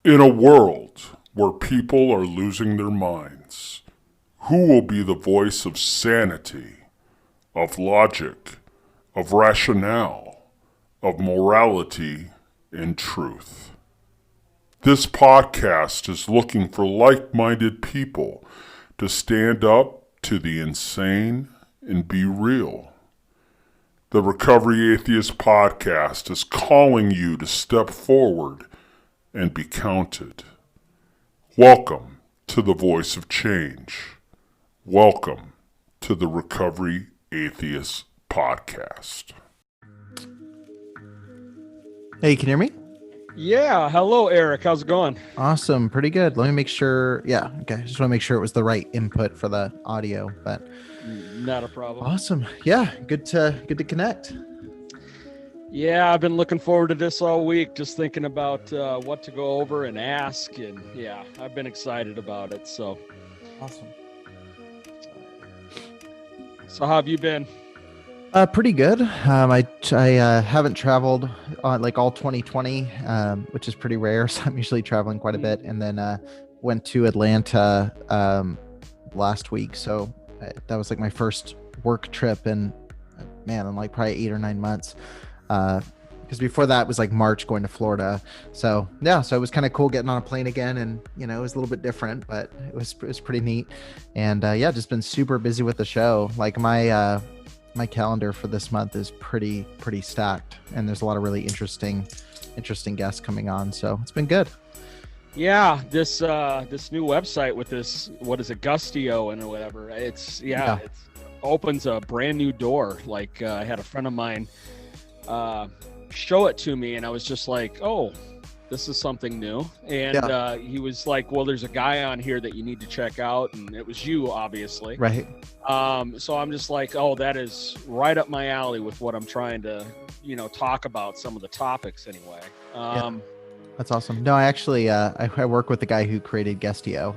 In a world where people are losing their minds, who will be the voice of sanity, of logic, of rationale, of morality and truth? This podcast is looking for like-minded people to stand up to the insane and be real. The Recovery Atheist podcast is calling you to step forward and be counted. Welcome to the voice of change. Welcome to the Recovery Atheist podcast. Hey, can you hear me? Yeah. Hello, Eric. How's it going? Awesome. Pretty good. Let me make sure. Yeah. Okay. Just want to make sure it was the right input for the audio, but Not a problem. awesome. Yeah. Good to connect. Yeah, I've been looking forward to this all week, just thinking about what to go over and ask. And yeah, I've been excited about it. So Awesome. how have you been? Pretty good. I haven't traveled like all 2020, which is pretty rare. So I'm usually traveling quite a bit. And then went to Atlanta last week. So that was like my first work trip in like probably 8 or 9 months. Because before that was like March going to Florida. So yeah, so it was kind of cool getting on a plane again, and it was a little bit different, but it was pretty neat. And yeah, just been super busy with the show. Like my calendar for this month is pretty stacked, and there's a lot of really interesting guests coming on. So it's been good. Yeah, this new website with this, what is it, Gustio and whatever. It opens a brand new door. Like I had a friend of mine show it to me, and I was just like, oh, this is something new. And he was like, well, there's a guy on here that you need to check out, and it was you, obviously. Right. So I'm just like, oh, that is right up my alley with what I'm trying to talk about, some of the topics anyway. That's awesome. No, I actually I work with the guy who created Guestio.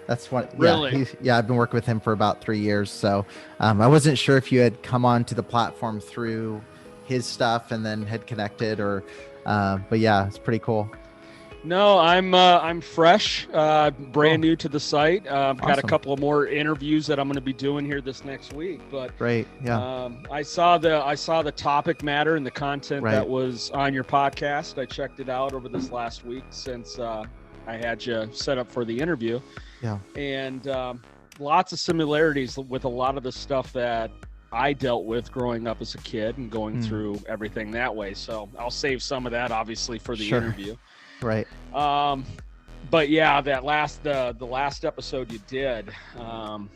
That's what. Really? Yeah, I've been working with him for about 3 years. So I wasn't sure if you had come onto the platform through his stuff and then had connected, or but yeah, it's pretty cool. No, I'm fresh, brand new to the site. Got a Awesome. couple of more interviews that I'm going to be doing here this next week. But Great. Yeah. I saw the topic matter and the content Right. that was on your podcast. I checked it out over this last week since I had you set up for the interview. Yeah. And lots of similarities with a lot of the stuff that I dealt with growing up as a kid and going through everything that way. So I'll save some of that obviously for the Sure. interview. Right. But yeah, the last episode you did, I'm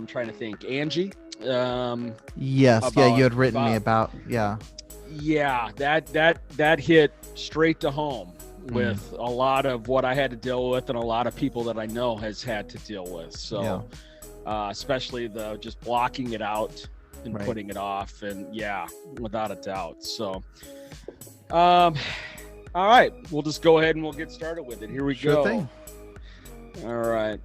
trying to think, Angie. Yes. Yeah. You had written me about. Yeah. Yeah, that hit straight to home with a lot of what I had to deal with, and a lot of people that I know has had to deal with. So, especially the just blocking it out and Right. putting it off, and yeah, without a doubt. So, all right, we'll just go ahead and we'll get started with it. Here we Sure go. thing. All right.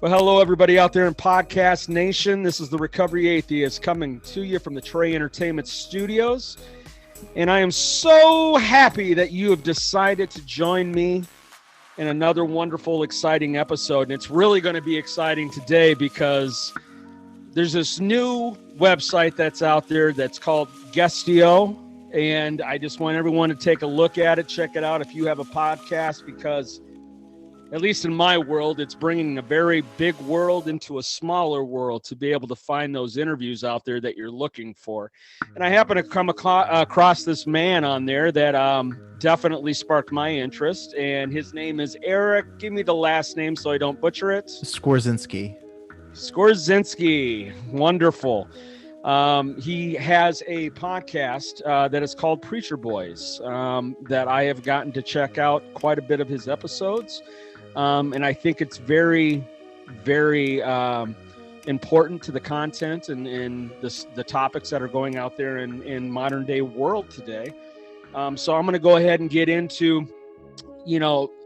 Well, hello, everybody out there in Podcast Nation. This is the Recovery Atheist coming to you from the Trey Entertainment Studios. And I am so happy that you have decided to join me in another wonderful, exciting episode. And it's really going to be exciting today because there's this new website that's out there that's called Guestio. And I just want everyone to take a look at it, check it out if you have a podcast, because at least in my world, it's bringing a very big world into a smaller world to be able to find those interviews out there that you're looking for. And I happen to come across this man on there that definitely sparked my interest. And his name is Eric. Give me the last name so I don't butcher it. Skorzinski. Skorzinski. Wonderful. He has a podcast that is called Preacher Boys that I have gotten to check out quite a bit of his episodes. And I think it's very, very important to the content and the topics that are going out there in modern day world today. So I'm going to go ahead and get into,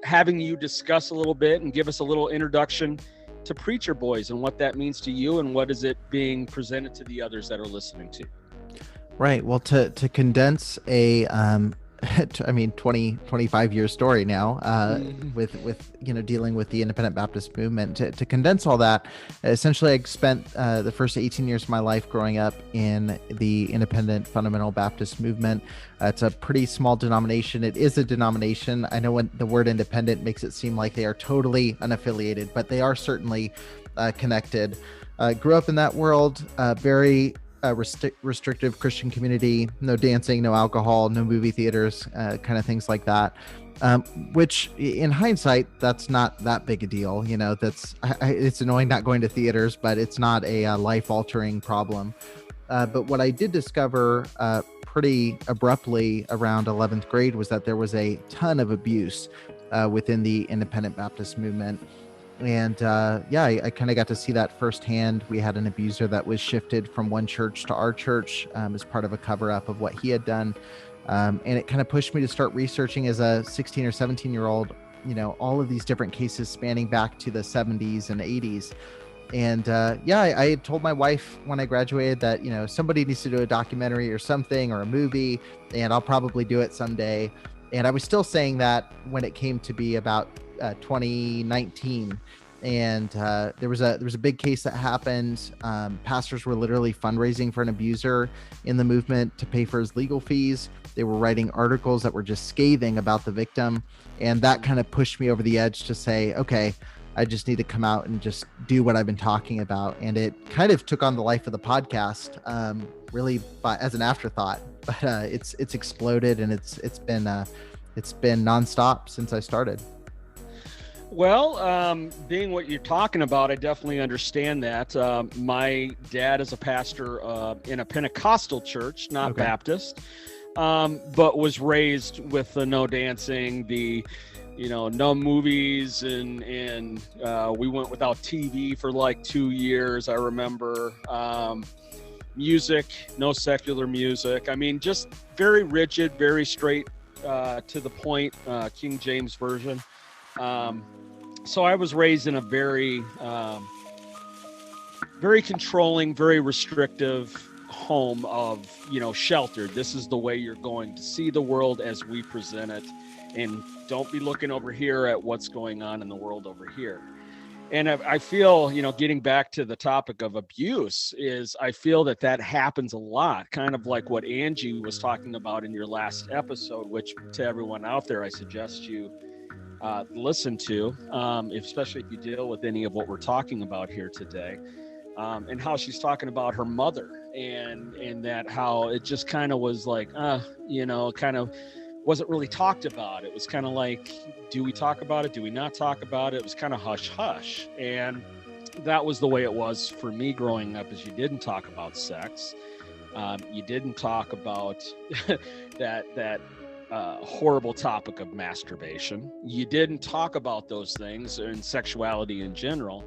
having you discuss a little bit and give us a little introduction to Preacher Boys and what that means to you, and what is it being presented to the others that are listening to. Right. Well, to condense a I mean, 25-year story now, Mhm. with dealing with the independent Baptist movement. To condense all that, essentially, I spent the first 18 years of my life growing up in the independent fundamental Baptist movement. It's a pretty small denomination. It is a denomination. I know when the word independent makes it seem like they are totally unaffiliated, but they are certainly connected. Grew up in that world, very restrictive Christian community, no dancing, no alcohol, no movie theaters, kind of things like that. Which in hindsight, that's not that big a deal. It's annoying not going to theaters, but it's not a life-altering problem. But what I did discover pretty abruptly around 11th grade was that there was a ton of abuse within the independent Baptist movement. And I kind of got to see that firsthand. We had an abuser that was shifted from one church to our church as part of a cover up of what he had done. And it kind of pushed me to start researching as a 16 or 17-year-old, all of these different cases spanning back to the 70s and 80s. And I had told my wife when I graduated that, somebody needs to do a documentary or something or a movie, and I'll probably do it someday. And I was still saying that when it came to be about 2019. And there was a big case that happened. Pastors were literally fundraising for an abuser in the movement to pay for his legal fees. They were writing articles that were just scathing about the victim. And that kind of pushed me over the edge to say, okay, I just need to come out and just do what I've been talking about. And it kind of took on the life of the podcast, really as an afterthought. But it's exploded, and it's been nonstop since I started. Well, being what you're talking about, I definitely understand that. My dad is a pastor in a Pentecostal church, not Okay. Baptist, but was raised with the no dancing, the no movies, and we went without TV for like 2 years. I remember music, no secular music. I mean, just very rigid, very straight to the point, King James version. So I was raised in a very controlling, very restrictive home of, sheltered. This is the way you're going to see the world as we present it. And don't be looking over here at what's going on in the world over here. And I feel, getting back to the topic of abuse is I feel that happens a lot, kind of like what Angie was talking about in your last episode, which to everyone out there, I suggest you listen to, especially if you deal with any of what we're talking about here today, and how she's talking about her mother and that how it just kind of was like, kind of wasn't really talked about. It was kind of like, do we talk about it? Do we not talk about it? It was kind of hush hush. And that was the way it was for me growing up, is you didn't talk about sex. You didn't talk about that horrible topic of masturbation. You didn't talk about those things and sexuality in general.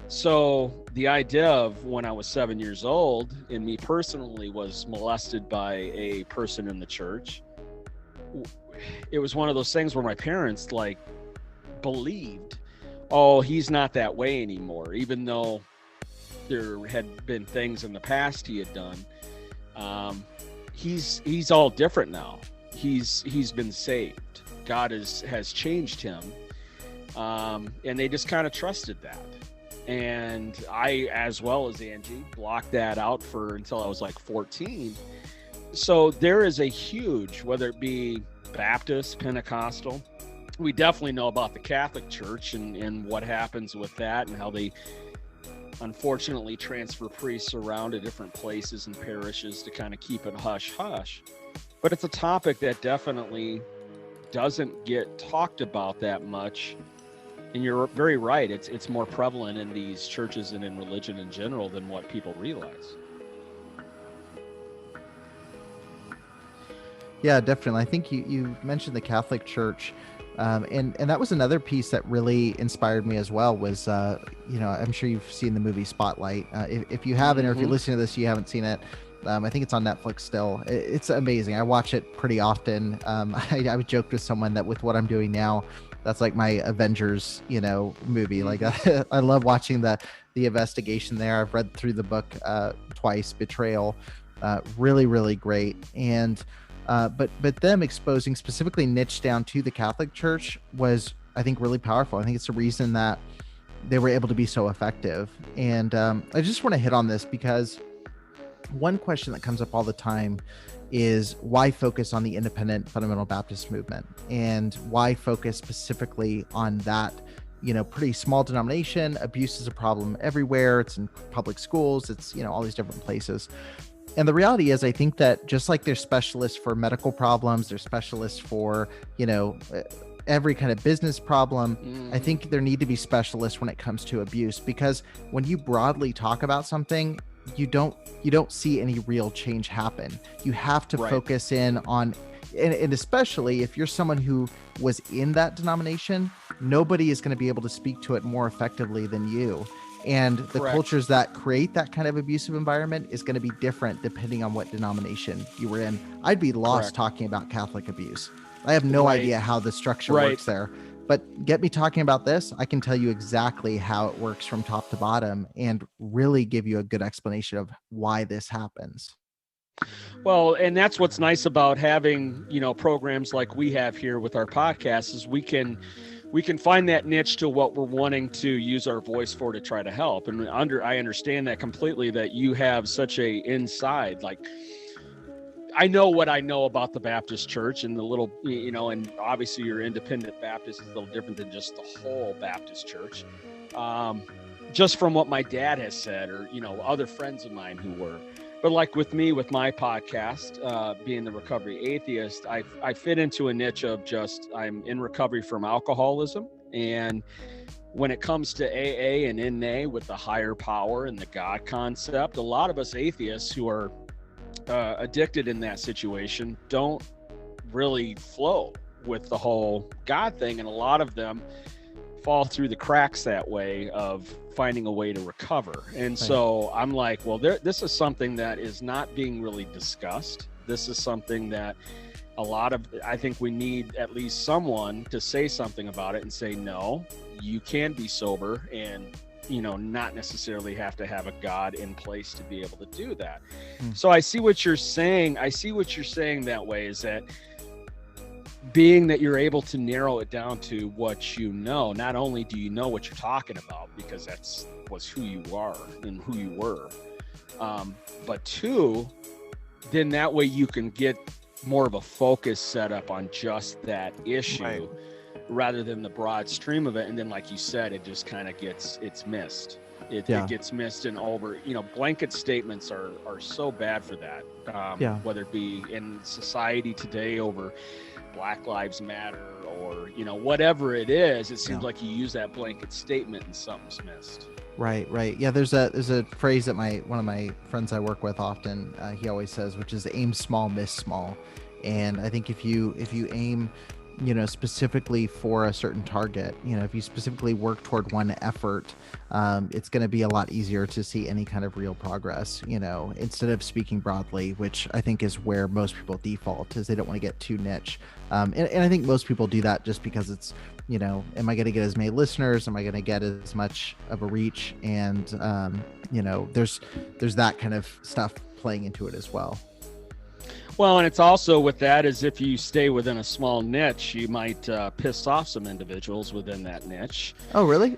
So the idea of when I was 7 years old, and me personally was molested by a person in the church, it was one of those things where my parents believed, oh, he's not that way anymore, even though there had been things in the past he had done. He's all different now. He's been saved. God has changed him. And they just kind of trusted that. And I, as well as Angie, blocked that out until I was like 14. So there is a huge, whether it be Baptist, Pentecostal, we definitely know about the Catholic Church and what happens with that, and how they unfortunately transfer priests around to different places and parishes to kind of keep it hush hush. But it's a topic that definitely doesn't get talked about that much. And you're very right. It's more prevalent in these churches and in religion in general than what people realize. Yeah, definitely. I think you mentioned the Catholic Church, and that was another piece that really inspired me as well. Was I'm sure you've seen the movie Spotlight. If you haven't, or if you're listening to this, you haven't seen it. I think it's on Netflix still. It's amazing. I watch it pretty often. I would joke with someone that with what I'm doing now, that's like my Avengers, movie. Like I love watching the investigation there. I've read through the book twice, Betrayal. Really, really great. And But them exposing specifically niche down to the Catholic Church was, I think, really powerful. I think it's the reason that they were able to be so effective. And I just want to hit on this because one question that comes up all the time is why focus on the independent fundamental Baptist movement, and why focus specifically on that, pretty small denomination. Abuse is a problem everywhere. It's in public schools. It's, all these different places. And the reality is, I think that just like there's specialists for medical problems, there's specialists for, every kind of business problem. I think there need to be specialists when it comes to abuse, because when you broadly talk about something, you don't see any real change happen. You have to focus in on, and especially if you're someone who was in that denomination, nobody is going to be able to speak to it more effectively than you. And the cultures that create that kind of abusive environment is going to be different depending on what denomination you were in. I'd be lost talking about Catholic abuse. I have no idea how the structure works there. But get me talking about this, I can tell you exactly how it works from top to bottom and really give you a good explanation of why this happens. Well, and that's what's nice about having, programs like we have here with our podcast, is we can find that niche to what we're wanting to use our voice for to try to help. And I understand that completely, that you have such a inside, like, I know what I know about the Baptist church and the little, and obviously your independent Baptist is a little different than just the whole Baptist church. Just from what my dad has said, or, other friends of mine who were. But like with me, with my podcast, being the Recovery Atheist, I fit into a niche of just, I'm in recovery from alcoholism. And when it comes to AA and NA with the higher power and the God concept, a lot of us atheists who are addicted in that situation don't really flow with the whole God thing. And a lot of them fall through the cracks that way of finding a way to recover. And so I'm like, well, this is something that is not being really discussed. This is something that I think we need at least someone to say something about it and say, no, you can be sober and, not necessarily have to have a God in place to be able to do that. So I see what you're saying. That way is that, being that you're able to narrow it down to what not only do you know what you're talking about, because was who you are and who you were, but two, then that way you can get more of a focus set up on just that issue rather than the broad stream of it. And then, like you said, it just kind of it's missed. It gets missed and over. Blanket statements are so bad for that. Whether it be in society today over Black Lives Matter or, whatever it is, it seems like you use that blanket statement and something's missed. Right. Yeah, there's a phrase that one of my friends I work with often, he always says, which is aim small, miss small. And I think if you aim, specifically for a certain target, if you specifically work toward one effort, it's going to be a lot easier to see any kind of real progress, instead of speaking broadly, which I think is where most people default, is they don't want to get too niche. And I think most people do that just because it's, am I going to get as many listeners? Am I going to get as much of a reach? And, there's that kind of stuff playing into it as well. Well, and it's also with that is if you stay within a small niche, you might piss off some individuals within that niche. Oh, really?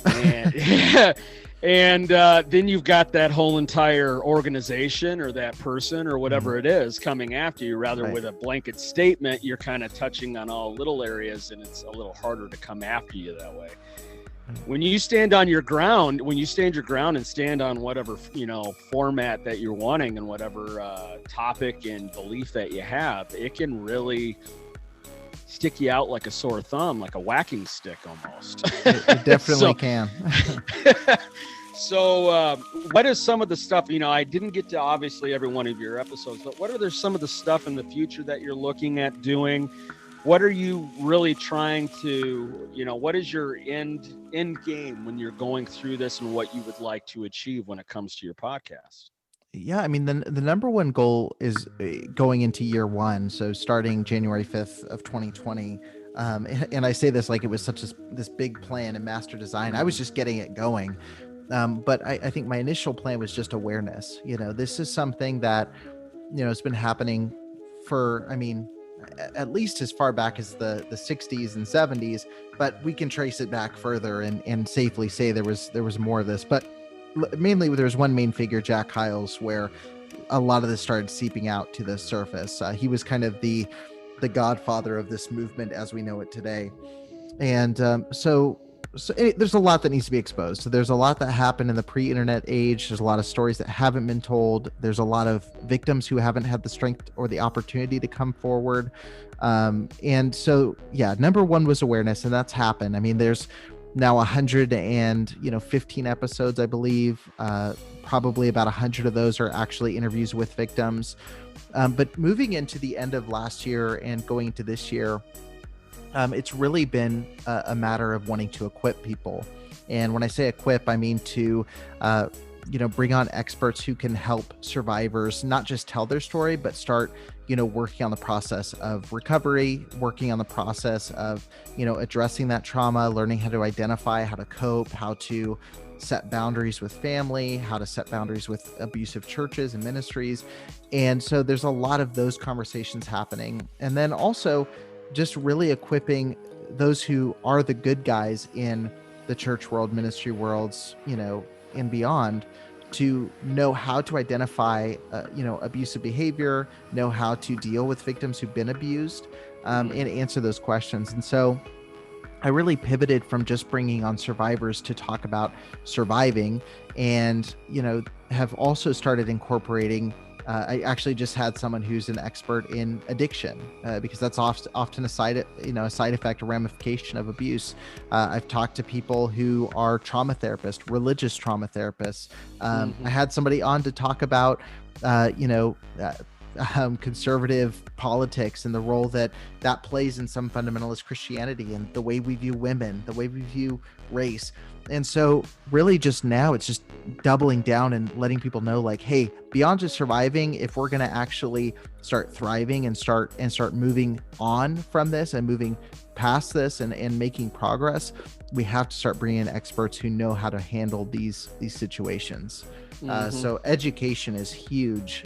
And then you've got that whole entire organization or that person or whatever it is coming after you. Rather with a blanket statement, you're kind of touching on all little areas, and it's a little harder to come after you that way. When you stand your ground and stand on whatever, format that you're wanting and whatever topic and belief that you have, it can really stick you out like a sore thumb, like a whacking stick almost. It definitely can. So what is some of the stuff, I didn't get to obviously every one of your episodes, but what are some of the stuff in the future that you're looking at doing? What are you really trying to, what is your end game when you're going through this, and what you would like to achieve when it comes to your podcast? Yeah, I mean, the number one goal is going into year one. So starting January 5th of 2020. And I say this like it was such this big plan and master design. I was just getting it going. But I think my initial plan was just awareness. This is something that, it's been happening for, at least as far back as the 60s and 70s, but we can trace it back further and safely say there was more of this. But mainly there was one main figure, Jack Hyles, where a lot of this started seeping out to the surface. He was kind of the godfather of this movement as we know it today. And there's a lot that needs to be exposed. So there's a lot that happened in the pre-internet age. There's a lot of stories that haven't been told. There's a lot of victims who haven't had the strength or the opportunity to come forward. And so, yeah, number one was awareness, and that's happened. I mean, there's now 115 episodes, I believe. Probably about 100 of those are actually interviews with victims. But moving into the end of last year and going into this year, it's really been a matter of wanting to equip people. And when I say equip, I mean to, bring on experts who can help survivors not just tell their story, but start, working on the process of recovery, working on the process of, addressing that trauma, learning how to identify, how to cope, how to set boundaries with family, how to set boundaries with abusive churches and ministries. And so there's a lot of those conversations happening. And then also, just really equipping those who are the good guys in the church world, ministry worlds, and beyond, to know how to identify, abusive behavior, know how to deal with victims who've been abused, and answer those questions. And so I really pivoted from just bringing on survivors to talk about surviving, and, have also started incorporating I actually just had someone who's an expert in addiction, because that's often a side effect, a ramification of abuse. I've talked to people who are trauma therapists, religious trauma therapists. I had somebody on to talk about, conservative politics and the role that plays in some fundamentalist Christianity, and the way we view women, the way we view race. And so really just now it's just doubling down and letting people know, like, hey, beyond just surviving, if we're going to actually start thriving and start moving on from this and moving past this and making progress, we have to start bringing in experts who know how to handle these situations. So education is huge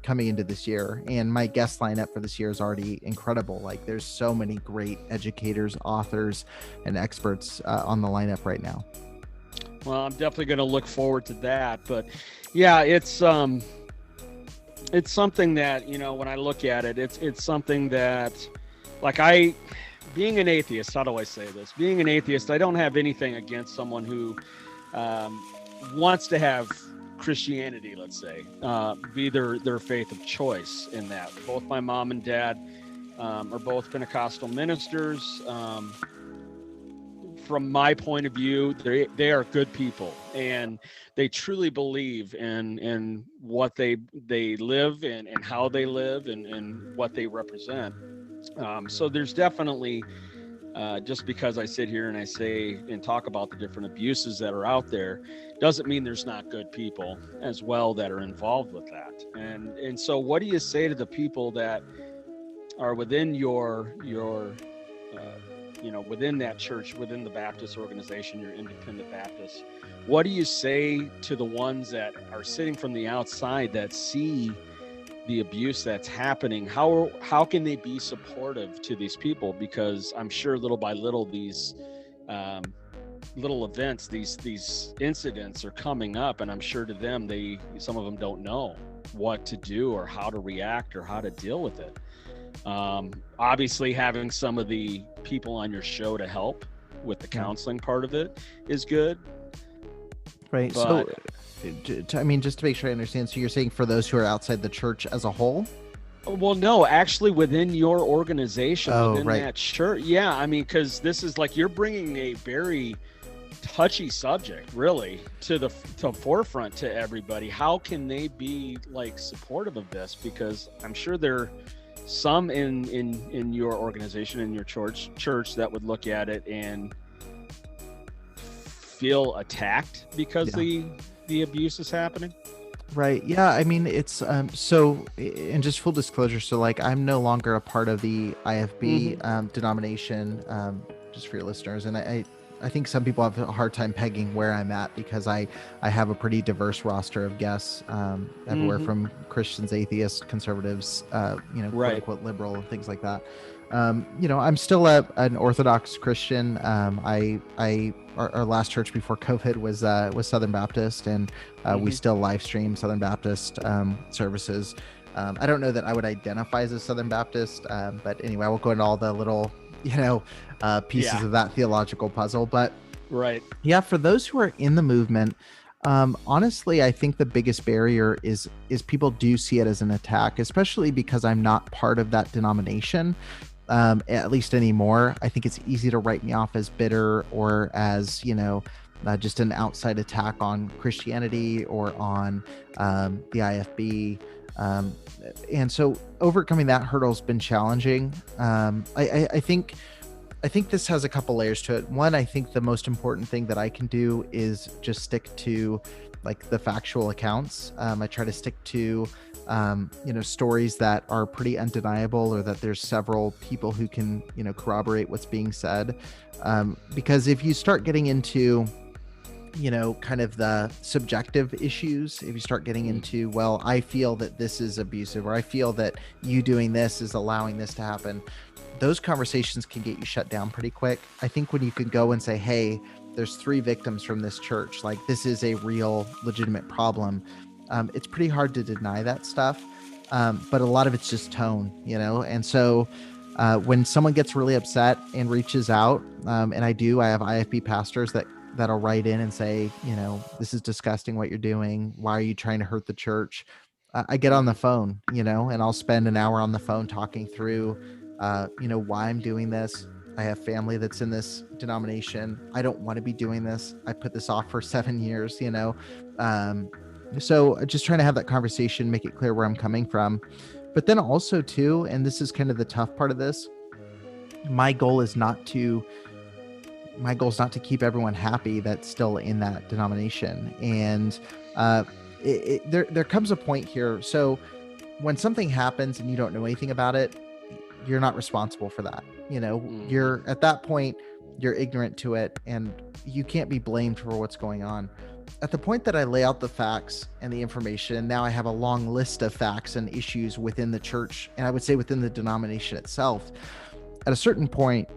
coming into this year, and my guest lineup for this year is already incredible. Like, there's so many great educators, authors, and experts on the lineup right now. Well, I'm definitely going to look forward to that. But yeah, it's something that, when I look at it, it's something that, like, being an atheist, how do I say this? Being an atheist, I don't have anything against someone who wants to have Christianity, let's say, be their faith of choice in that. Both my mom and dad are both Pentecostal ministers. From my point of view, they are good people, and they truly believe in what they live and how they live and what they represent. So there's definitely, just because I sit here and I say and talk about the different abuses that are out there, doesn't mean there's not good people as well that are involved with that. And so what do you say to the people that are within your within that church, within the Baptist organization, your independent Baptist? What do you say to the ones that are sitting from the outside that see the abuse that's happening? How can they be supportive to these people? Because I'm sure little by little these little events, these incidents are coming up, and I'm sure to them, some of them don't know what to do or how to react or how to deal with it. Obviously having some of the people on your show to help with the counseling part of it is good. Right. But, so, I mean, just to make sure I understand, so you're saying for those who are outside the church as a whole? Well, no, actually within your organization, within right. that church. Yeah. I mean, cause this is like, you're bringing a very touchy subject really to the forefront to everybody. How can they be like supportive of this? Because I'm sure there some in your organization, in your church that would look at it and feel attacked because the abuse is happening. Right. Yeah. I mean, it's so, and just full disclosure, so like I'm no longer a part of the IFB denomination, just for your listeners, and I think some people have a hard time pegging where I'm at because I have a pretty diverse roster of guests, everywhere from Christians, atheists, conservatives, quote unquote liberal and things like that. I'm still an Orthodox Christian. Our last church before COVID was Southern Baptist, and we still live stream Southern Baptist services. I don't know that I would identify as a Southern Baptist, but anyway, I won't go into all the little pieces of that theological puzzle. But yeah, for those who are in the movement, honestly, I think the biggest barrier is people do see it as an attack, especially because I'm not part of that denomination. At least anymore. I think it's easy to write me off as bitter or as, just an outside attack on Christianity or on the IFB. And so overcoming that hurdle has been challenging. I think this has a couple layers to it. One, I think the most important thing that I can do is just stick to like the factual accounts. I try to stick to stories that are pretty undeniable, or that there's several people who can, corroborate what's being said. Because if you start getting into, kind of the subjective issues, if you start getting into, well, I feel that this is abusive, or I feel that you doing this is allowing this to happen, those conversations can get you shut down pretty quick. I think when you can go and say, hey, there's 3 victims from this church, like this is a real legitimate problem. It's pretty hard to deny that stuff, but a lot of it's just tone, and so when someone gets really upset and reaches out, and I have IFB pastors that'll write in and say, this is disgusting what you're doing. Why are you trying to hurt the church? I get on the phone, and I'll spend an hour on the phone talking through, why I'm doing this. I have family that's in this denomination. I don't want to be doing this. I put this off for 7 years, So just trying to have that conversation, make it clear where I'm coming from. But then also too, and this is kind of the tough part of this, my goal is not to keep everyone happy that's still in that denomination. And there comes a point here. So when something happens and you don't know anything about it, you're not responsible for that. You're at that point, you're ignorant to it, and you can't be blamed for what's going on. At the point that I lay out the facts and the information, now I have a long list of facts and issues within the church, and I would say within the denomination itself. At a certain point,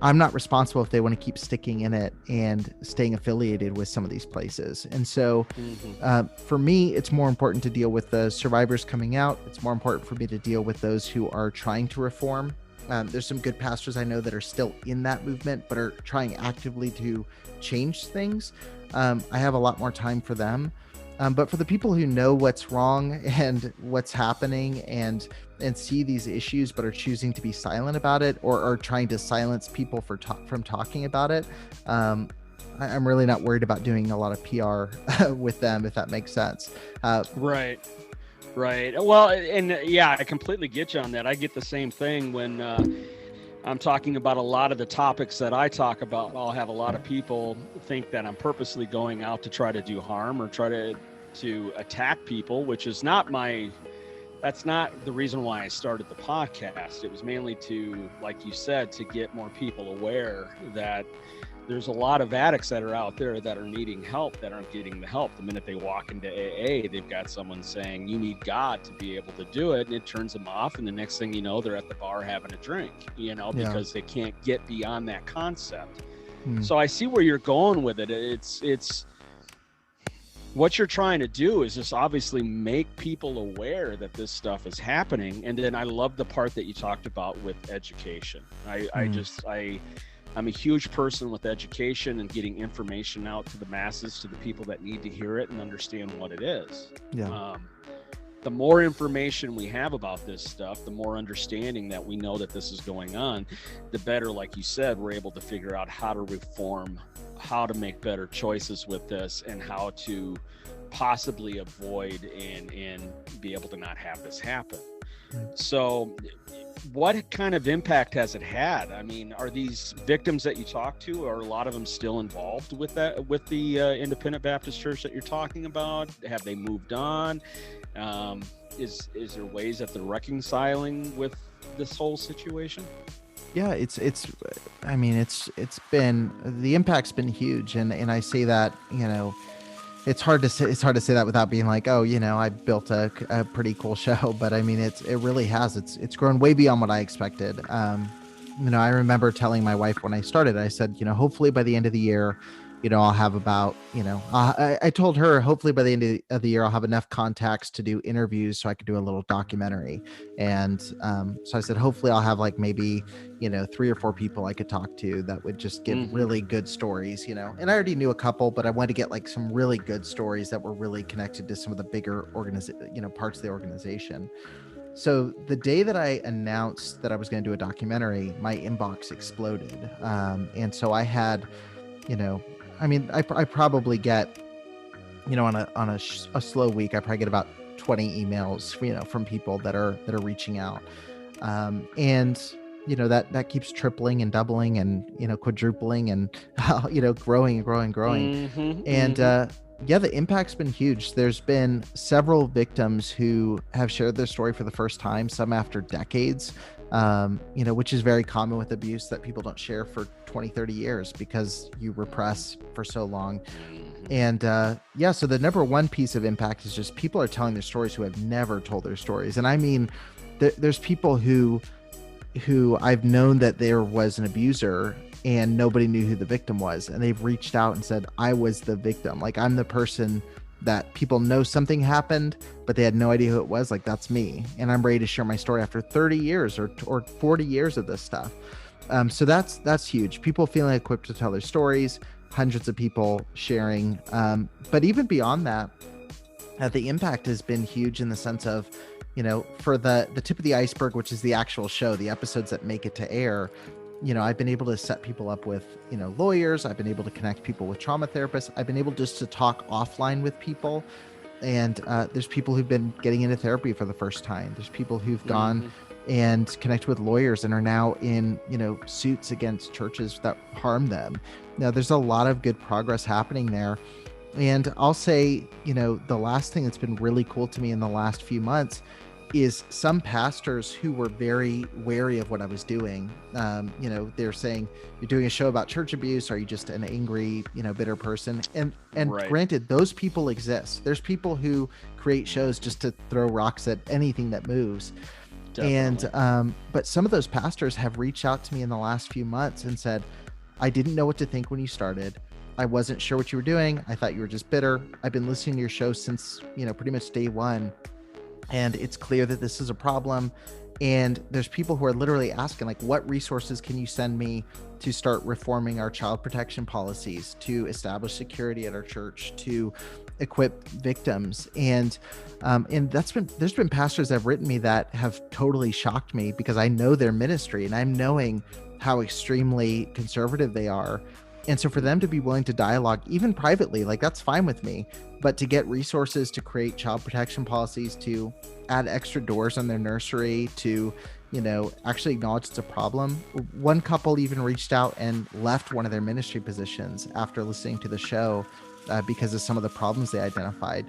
I'm not responsible if they want to keep sticking in it and staying affiliated with some of these places. And so for me, it's more important to deal with the survivors coming out. It's more important for me to deal with those who are trying to reform. There's some good pastors I know that are still in that movement, but are trying actively to change things. I have a lot more time for them. But for the people who know what's wrong and what's happening and see these issues, but are choosing to be silent about it, or are trying to silence people from talking about it, I'm really not worried about doing a lot of PR with them, if that makes sense. Right. Well, and yeah, I completely get you on that. I get the same thing when I'm talking about a lot of the topics that I talk about. I'll have a lot of people think that I'm purposely going out to try to do harm or try to attack people, which is that's not the reason why I started the podcast. It was mainly to, like you said, to get more people aware that there's a lot of addicts that are out there that are needing help, that aren't getting the help. The minute they walk into AA, they've got someone saying, you need God to be able to do it. And it turns them off. And the next thing you know, they're at the bar having a drink, because they can't get beyond that concept. So I see where you're going with it. It's what you're trying to do is just obviously make people aware that this stuff is happening. And then I love the part that you talked about with education. I'm a huge person with education and getting information out to the masses, to the people that need to hear it and understand what it is. The more information we have about this stuff, the more understanding that we know that this is going on, the better, like you said, we're able to figure out how to reform, how to make better choices with this, and how to possibly avoid and be able to not have this happen. So what kind of impact has it had? I mean, are these victims that you talk to, are a lot of them still involved with the Independent Baptist Church that you're talking about? Have they moved on? Is there ways that they're reconciling with this whole situation? Yeah, I mean, the impact's been huge. And I say that, it's hard to say that without being like, oh, I built a pretty cool show. But I mean, it really has, it's grown way beyond what I expected. I remember telling my wife when I started, I said, hopefully by the end of the year, I'll have about, I told her hopefully by the end of the year, I'll have enough contacts to do interviews so I could do a little documentary. And so I said, hopefully I'll have like maybe, 3 or 4 people I could talk to that would just give really good stories, and I already knew a couple, but I wanted to get like some really good stories that were really connected to some of the bigger parts of the organization. So the day that I announced that I was going to do a documentary, my inbox exploded. And so I had, I probably get, on a slow week, I probably get about 20 emails, from people that are reaching out. And that keeps tripling and doubling and, quadrupling and, growing and growing and growing. And, the impact's been huge. There's been several victims who have shared their story for the first time, some after decades, which is very common with abuse, that people don't share for 20, 30 years because you repress for so long. And so the number one piece of impact is just people are telling their stories who have never told their stories. And I mean, there's people who I've known that there was an abuser and nobody knew who the victim was. And they've reached out and said, I was the victim. Like, I'm the person that people know something happened, but they had no idea who it was. Like, that's me. And I'm ready to share my story after 30 years or 40 years of this stuff. So that's huge. People feeling equipped to tell their stories, hundreds of people sharing. But even beyond that, the impact has been huge in the sense of, for the tip of the iceberg, which is the actual show, the episodes that make it to air, I've been able to set people up with, lawyers. I've been able to connect people with trauma therapists. I've been able just to talk offline with people. And there's people who've been getting into therapy for the first time. There's people who've gone and connected with lawyers and are now in, suits against churches that harm them. Now, there's a lot of good progress happening there. And I'll say, the last thing that's been really cool to me in the last few months is some pastors who were very wary of what I was doing. They're saying, you're doing a show about church abuse. Are you just an angry, bitter person? And right. Granted, those people exist. There's people who create shows just to throw rocks at anything that moves. Definitely. And, but some of those pastors have reached out to me in the last few months and said, I didn't know what to think when you started. I wasn't sure what you were doing. I thought you were just bitter. I've been listening to your show since, pretty much day one. And it's clear that this is a problem. And there's people who are literally asking, like, what resources can you send me to start reforming our child protection policies, to establish security at our church, to equip victims? And there's been pastors that have written me that have totally shocked me because I know their ministry and I'm knowing how extremely conservative they are. And so for them to be willing to dialogue, even privately, like, that's fine with me, but to get resources to create child protection policies, to add extra doors on their nursery, to, actually acknowledge it's a problem. One couple even reached out and left one of their ministry positions after listening to the show because of some of the problems they identified.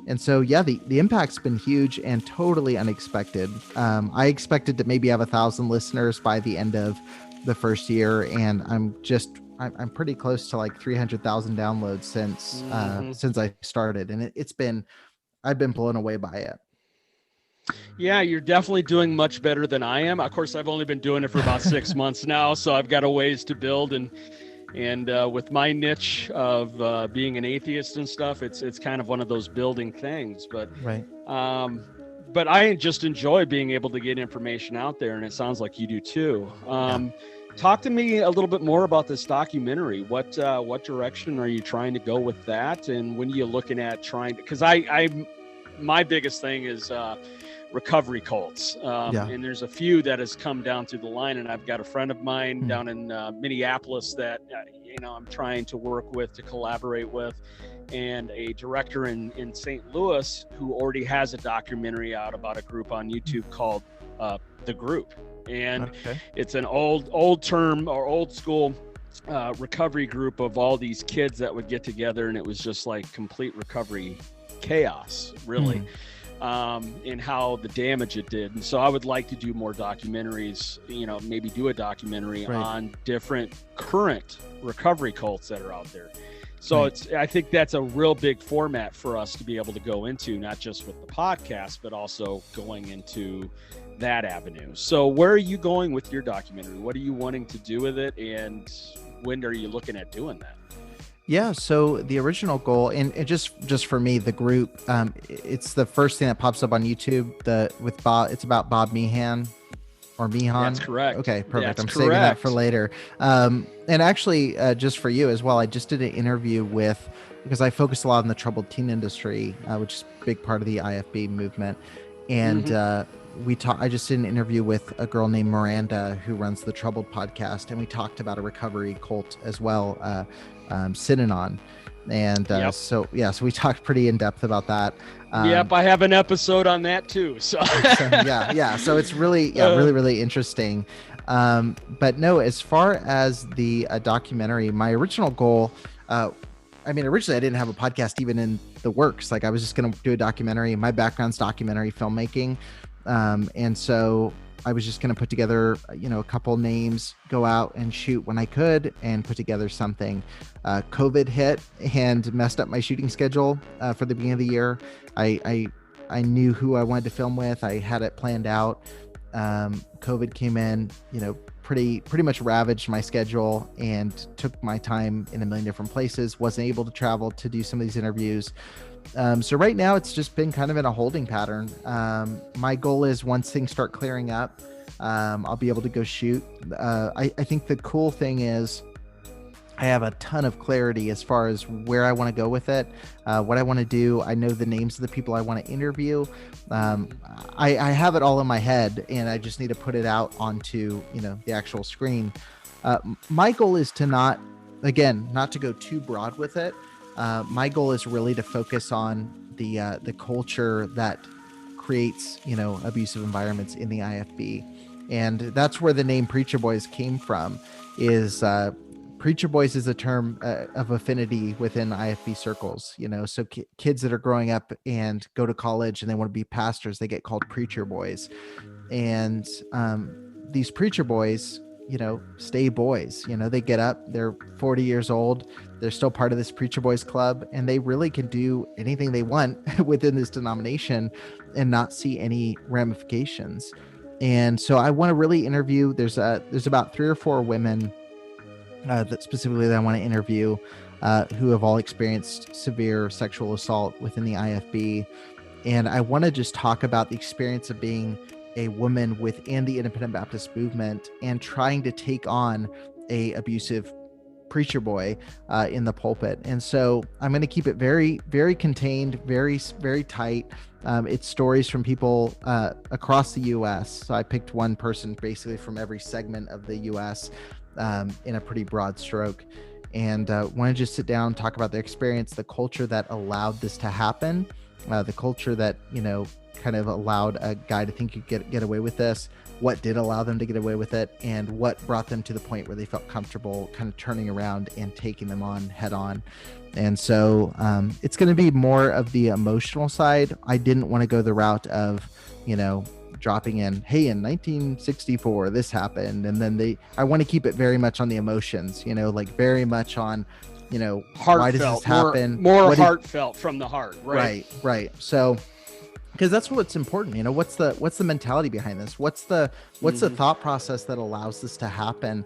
And so, the impact's been huge and totally unexpected. I expected to maybe have 1,000 listeners by the end of the first year, and I'm pretty close to like 300,000 downloads since I started, and I've been blown away by it. Yeah, you're definitely doing much better than I am. Of course, I've only been doing it for about 6 months now, so I've got a ways to build. And with my niche of being an atheist and stuff, it's kind of one of those building things. But right. But I just enjoy being able to get information out there, and it sounds like you do too. Talk to me a little bit more about this documentary. What direction are you trying to go with that? And when are you looking at trying to, because my biggest thing is recovery cults. And there's a few that has come down through the line, and I've got a friend of mine down in Minneapolis that, I'm trying to work with, to collaborate with, and a director in St. Louis who already has a documentary out about a group on YouTube called The Group. And it's an old term or old school recovery group of all these kids that would get together, and it was just like complete recovery chaos, really. and how the damage it did. And so I would like to do more documentaries, maybe do a documentary on different current recovery cults that are out there. So I think that's a real big format for us to be able to go into, not just with the podcast, but also going into that avenue. So where are you going with your documentary? What are you wanting to do with it? And when are you looking at doing that? Yeah, so the original goal, and just for me, the group, it's the first thing that pops up on YouTube. With Bob, it's about Bob Meehan or Meehan. That's correct. Okay, perfect. That's I'm saving that for later. And actually, just for you as well, I just did an interview because I focus a lot on the troubled teen industry, which is a big part of the IFB movement, and I just did an interview with a girl named Miranda who runs the Troubled podcast, and we talked about a recovery cult as well. Synanon. And so we talked pretty in depth about that. I have an episode on that too. So so it's really, really interesting. But no, as far as the documentary, my original goal, originally I didn't have a podcast even in the works. Like I was just going to do a documentary. My background's documentary filmmaking. And so I was just going to put together, a couple names, go out and shoot when I could and put together something. COVID hit and messed up my shooting schedule for the beginning of the year. I knew who I wanted to film with. I had it planned out. COVID came in, pretty much ravaged my schedule and took my time in a million different places. Wasn't able to travel to do some of these interviews. So right now it's just been kind of in a holding pattern. My goal is once things start clearing up, I'll be able to go shoot. I think the cool thing is I have a ton of clarity as far as where I want to go with it, what I want to do. I know the names of the people I want to interview. I have it all in my head, and I just need to put it out onto, the actual screen. My goal is to not to go too broad with it. My goal is really to focus on the culture that creates, abusive environments in the IFB. And that's where the name Preacher Boys came from. Preacher Boys is a term of affinity within IFB circles, so kids that are growing up and go to college and they want to be pastors, they get called Preacher Boys. And these Preacher Boys, stay boys. They get up, they're 40 years old, they're still part of this Preacher Boys club, and they really can do anything they want within this denomination and not see any ramifications. And so I want to really interview, there's about 3 or 4 women that specifically I want to interview who have all experienced severe sexual assault within the IFB. And I want to just talk about the experience of being a woman within the Independent Baptist movement and trying to take on a abusive preacher boy in the pulpit. And so I'm going to keep it very, very contained, very, very tight. It's stories from people across the U.S. So I picked one person basically from every segment of the U.S. In a pretty broad stroke, and want to just sit down, talk about their experience, the culture that allowed this to happen, the culture that, kind of allowed a guy to think you could get away with this, what did allow them to get away with it, and what brought them to the point where they felt comfortable kind of turning around and taking them on head on. And so it's going to be more of the emotional side. I didn't want to go the route of, dropping in, hey, in 1964 this happened, and then I want to keep it very much on the emotions, like very much on, heartfelt, why does this happen, more heartfelt from the heart, right. So because that's what's important, what's the mentality behind this, what's the thought process that allows this to happen.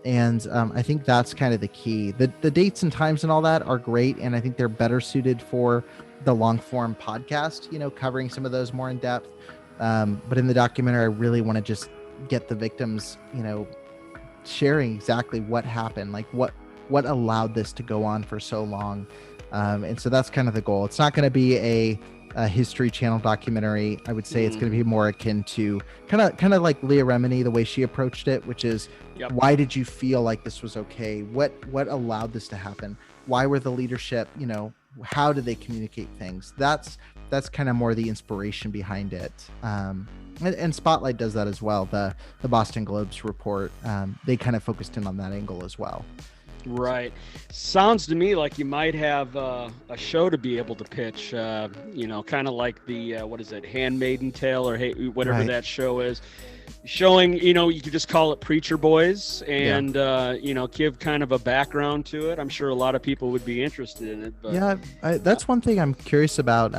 And I think that's kind of the key. The dates and times and all that are great, and I think they're better suited for the long form podcast, covering some of those more in depth. But in the documentary, I really want to just get the victims, sharing exactly what happened, like what allowed this to go on for so long. And so that's kind of the goal. It's not going to be a History Channel documentary. I would say it's going to be more akin to kind of like Leah Remini, the way she approached it, which is, why did you feel like this was okay? What allowed this to happen? Why were the leadership, how did they communicate things? That's kind of more the inspiration behind it. And Spotlight does that as well. The Boston Globe's report, they kind of focused in on that angle as well. Right. Sounds to me like you might have a show to be able to pitch, kind of like the, what is it, Handmaiden Tale or whatever Right. that show is. Showing, you could just call it Preacher Boys and, give kind of a background to it. I'm sure a lot of people would be interested in it. But, Yeah, that's one thing I'm curious about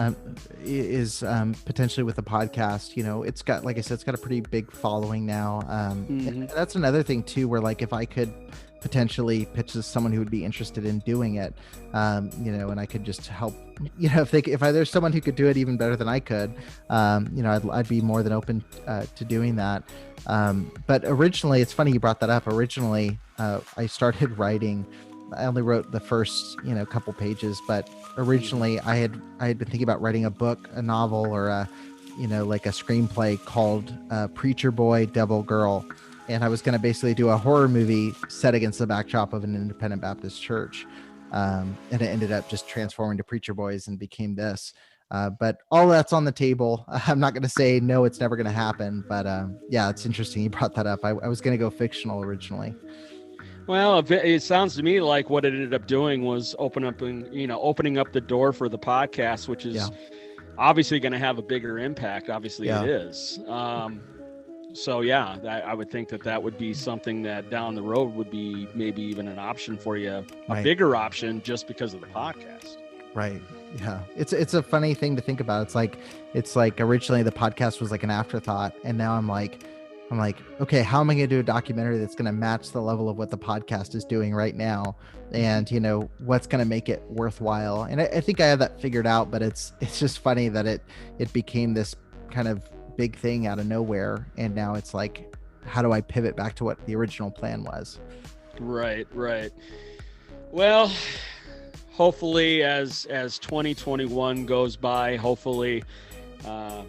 is potentially with the podcast. It's got, like I said, it's got a pretty big following now. And that's another thing too, where like if I could potentially pitch to someone who would be interested in doing it, and I could just help, if there's someone who could do it even better than I could, I'd be more than open to doing that. But originally, it's funny you brought that up. Originally, I started writing. I only wrote the first, couple pages, but originally I had been thinking about writing a book, a novel, or like a screenplay called Preacher Boy, Devil Girl. And I was going to basically do a horror movie set against the backdrop of an independent Baptist church. And it ended up just transforming to Preacher Boys and became this. But all that's on the table. I'm not going to say, no, it's never going to happen. But yeah, it's interesting you brought that up. I was going to go fictional originally. Well, it sounds to me like what it ended up doing was opening up the door for the podcast, which is obviously going to have a bigger impact. Obviously it is. So yeah, I would think that would be something that down the road would be maybe even an option for you, a bigger option just because of the podcast. Right. Yeah. It's a funny thing to think about. It's like originally the podcast was like an afterthought, and now I'm like, okay, how am I going to do a documentary that's going to match the level of what the podcast is doing right now? And, what's going to make it worthwhile? And I think I have that figured out, but it's just funny that it became this kind of big thing out of nowhere. And now it's like, how do I pivot back to what the original plan was? Right. Well, hopefully as 2021 goes by, hopefully, I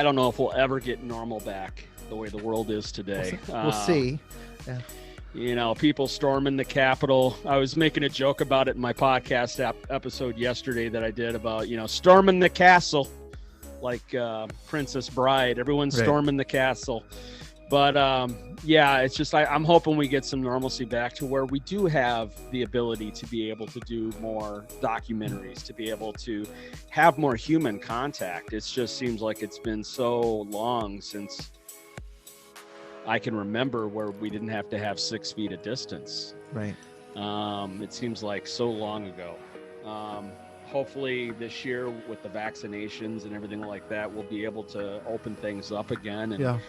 don't know if we'll ever get normal back the way the world is today. We'll see. Yeah. People storming the Capitol. I was making a joke about it in my podcast episode yesterday that I did about, storming the castle, like Princess Bride. Everyone's storming the castle. But it's just I'm hoping we get some normalcy back to where we do have the ability to be able to do more documentaries, to be able to have more human contact. It just seems like it's been so long since I can remember where we didn't have to have 6 feet of distance. Right. It seems like so long ago. Hopefully this year with the vaccinations and everything like that, we'll be able to open things up again. And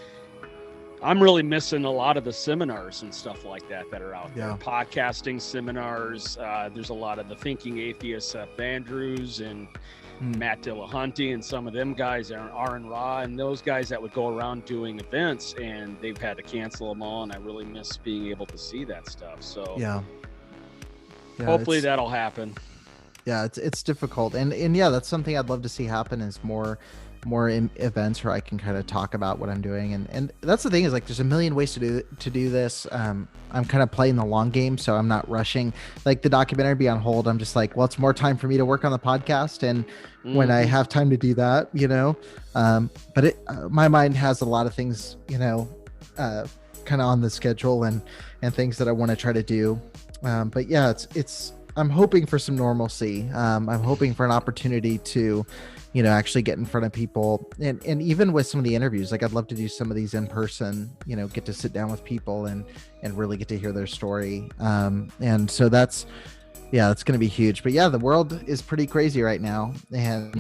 I'm really missing a lot of the seminars and stuff like that are out there. Podcasting seminars. There's a lot of the Thinking Atheist, Seth Andrews and Matt Dillahunty, and some of them guys are Aaron Ra, and those guys that would go around doing events, and they've had to cancel them all. And I really miss being able to see that stuff. So hopefully that'll happen. Yeah, it's difficult, and that's something I'd love to see happen is more events where I can kind of talk about what I'm doing, and that's the thing is like there's a million ways to do this. I'm kind of playing the long game, so I'm not rushing. Like the documentary be on hold, I'm just like, well, it's more time for me to work on the podcast, and when I have time to do that, but my mind has a lot of things, kind of on the schedule and things that I want to try to do. But yeah, it's I'm hoping for some normalcy. I'm hoping for an opportunity to, actually get in front of people, and even with some of the interviews, like I'd love to do some of these in person, get to sit down with people and really get to hear their story. And so that's going to be huge. But yeah, the world is pretty crazy right now, and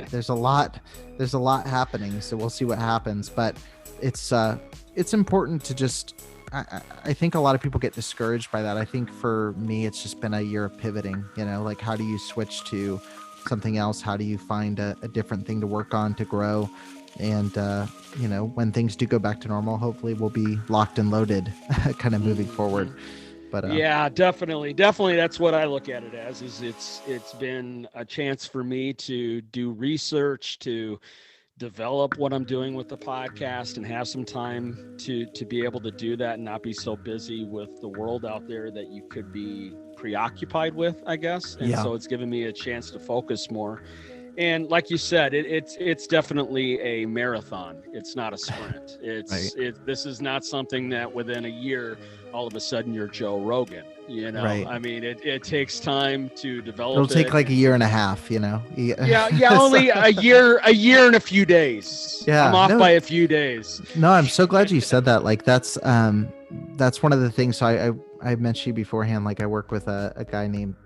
there's a lot happening. So we'll see what happens. But it's important to just. I think a lot of people get discouraged by that. I think for me, it's just been a year of pivoting, like how do you switch to something else? How do you find a different thing to work on, to grow? And, when things do go back to normal, hopefully we'll be locked and loaded kind of moving forward. But yeah, definitely. That's what I look at it as, is it's been a chance for me to do research, to develop what I'm doing with the podcast, and have some time to be able to do that and not be so busy with the world out there that you could be preoccupied with, I guess. And so it's given me a chance to focus more. And like you said, it's definitely a marathon. It's not a sprint. This is not something that within a year, all of a sudden you're Joe Rogan. You know, Right. I mean, it takes time to develop. It'll take like a year and a half, you know. Yeah, only a year and a few days. Yeah, I'm off by a few days. No, I'm so glad you said that. Like that's one of the things. So I mentioned you beforehand. Like I work with a guy named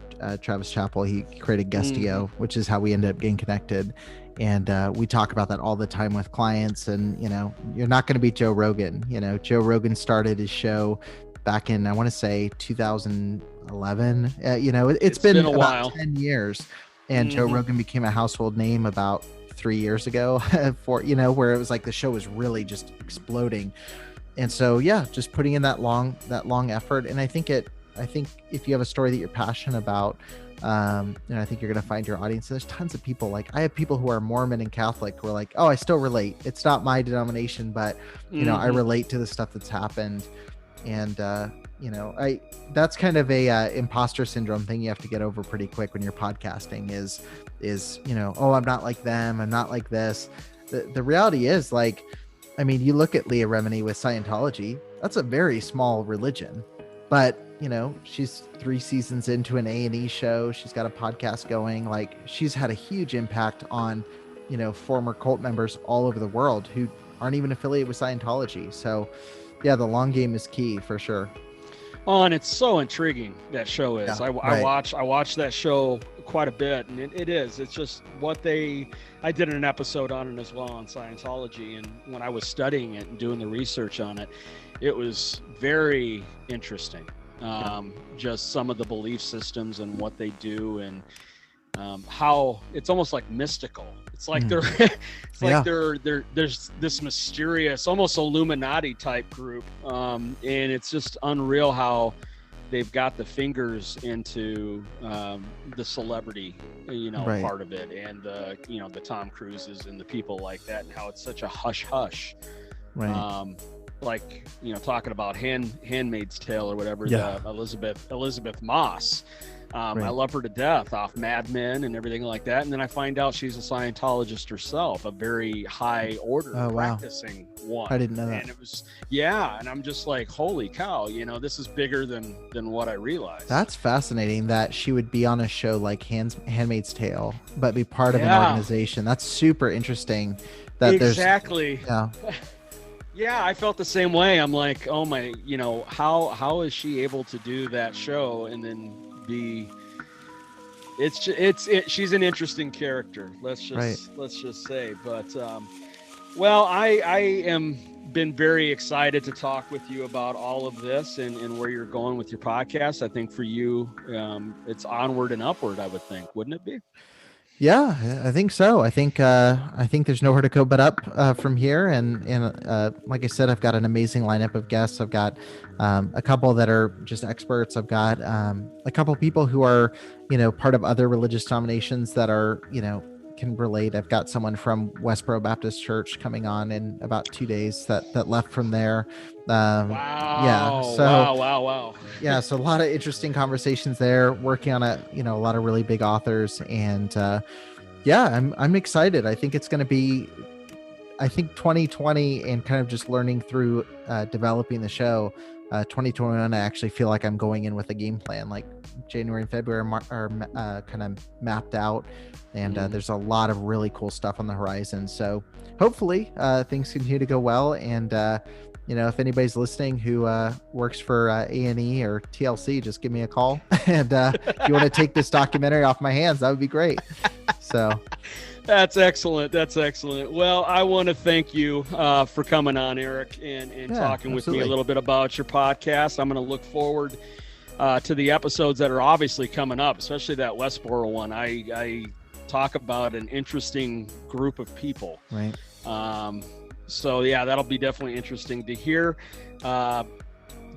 Travis Chappell. He created Guestio, which is how we ended up getting connected. And we talk about that all the time with clients. And, you know, you're not going to be Joe Rogan. You know, Joe Rogan started his show back in, I want to say 2011. You know, it's been a about while. 10 years. And Joe Rogan became a household name about 3 years ago for, you know, where it was like the show was really just exploding. And so, yeah, just putting in that long effort. And I think if you have a story that you're passionate about, I think you're going to find your audience. And there's tons of people. Like I have people who are Mormon and Catholic who are like, oh, I still relate. It's not my denomination, but you know, I relate to the stuff that's happened. And, you know, that's kind of a imposter syndrome thing you have to get over pretty quick when you're podcasting is, you know, oh, I'm not like them. I'm not like this. The reality is, like, I mean, you look at Leah Remini with Scientology, that's a very small religion, but you know, she's 3 seasons into an A&E show. She's got a podcast going. Like she's had a huge impact on, you know, former cult members all over the world who aren't even affiliated with Scientology. So yeah, the long game is key for sure. Oh, and it's so intriguing, that show is. Yeah, I watch that show quite a bit, and it is. It's just I did an episode on it as well on Scientology, and when I was studying it and doing the research on it, it was very interesting. Just some of the belief systems and what they do, and how it's almost like mystical. It's like there's this mysterious, almost Illuminati type group, and it's just unreal how they've got the fingers into the celebrity, you know, part of it, and you know, the Tom Cruises and the people like that, and how it's such a hush hush. Right. Like, you know, talking about Handmaid's Tale or whatever, the Elizabeth Moss. I love her to death off Mad Men and everything like that. And then I find out she's a Scientologist herself, a very high order practicing one. I didn't know that. And it was, and I'm just like, holy cow, you know, this is bigger than what I realized. That's fascinating that she would be on a show like Handmaid's Tale, but be part of an organization. That's super interesting. That exactly. Yeah, I felt the same way. I'm like, oh my, you know, how is she able to do that show and then be? She's an interesting character. Let's just say. But well, I am been very excited to talk with you about all of this and where you're going with your podcast. I think for you, it's onward and upward. I would think, wouldn't it be? Yeah, I think so. I think there's nowhere to go but up from here. And like I said, I've got an amazing lineup of guests. I've got a couple that are just experts. I've got a couple people who are, you know, part of other religious denominations that are, you know, can relate. I've got someone from Westboro Baptist Church coming on in about 2 days that left from there. Wow. Yeah. So wow. Yeah. So a lot of interesting conversations there, working on a lot of really big authors, and I'm excited. I think it's going to be, 2020 and kind of just learning through developing the show. 2021, I actually feel like I'm going in with a game plan, like January and February are kind of mapped out, and there's a lot of really cool stuff on the horizon. So hopefully things continue to go well. And you know, if anybody's listening who works for A&E or TLC, just give me a call. And if you want to take this documentary off my hands, that would be great. So that's excellent. Well, I want to thank you for coming on, Eric, and talking with me a little bit about your podcast. I'm going to look forward to the episodes that are obviously coming up, especially that Westboro one. I talk about an interesting group of people. Right. So yeah, that'll be definitely interesting to hear.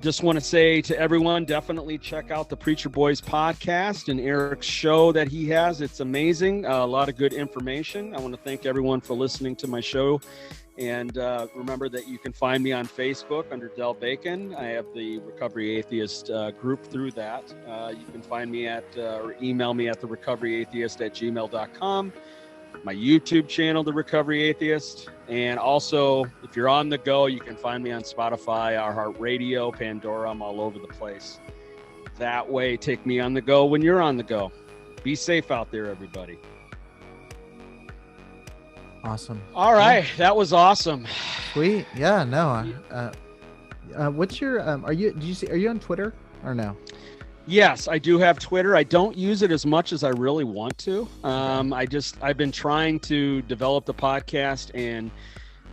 Just want to say to everyone, definitely check out the Preacher Boys podcast and Eric's show that he has. It's amazing. A lot of good information. I want to thank everyone for listening to my show. And remember that you can find me on Facebook under Del Bacon. I have the Recovery Atheist group through that. You can find me at or email me at therecoryoryatheist@gmail.com. my YouTube channel, The Recovery Atheist. And also, if you're on the go, you can find me on Spotify, iHeartRadio, Pandora. I'm all over the place. That way, take me on the go when you're on the go. Be safe out there, everybody. Awesome. All right. That was awesome. Sweet. Yeah, no. What's your, are you on Twitter or no? Yes, I do have Twitter. I don't use it as much as I really want to. I've been trying to develop the podcast and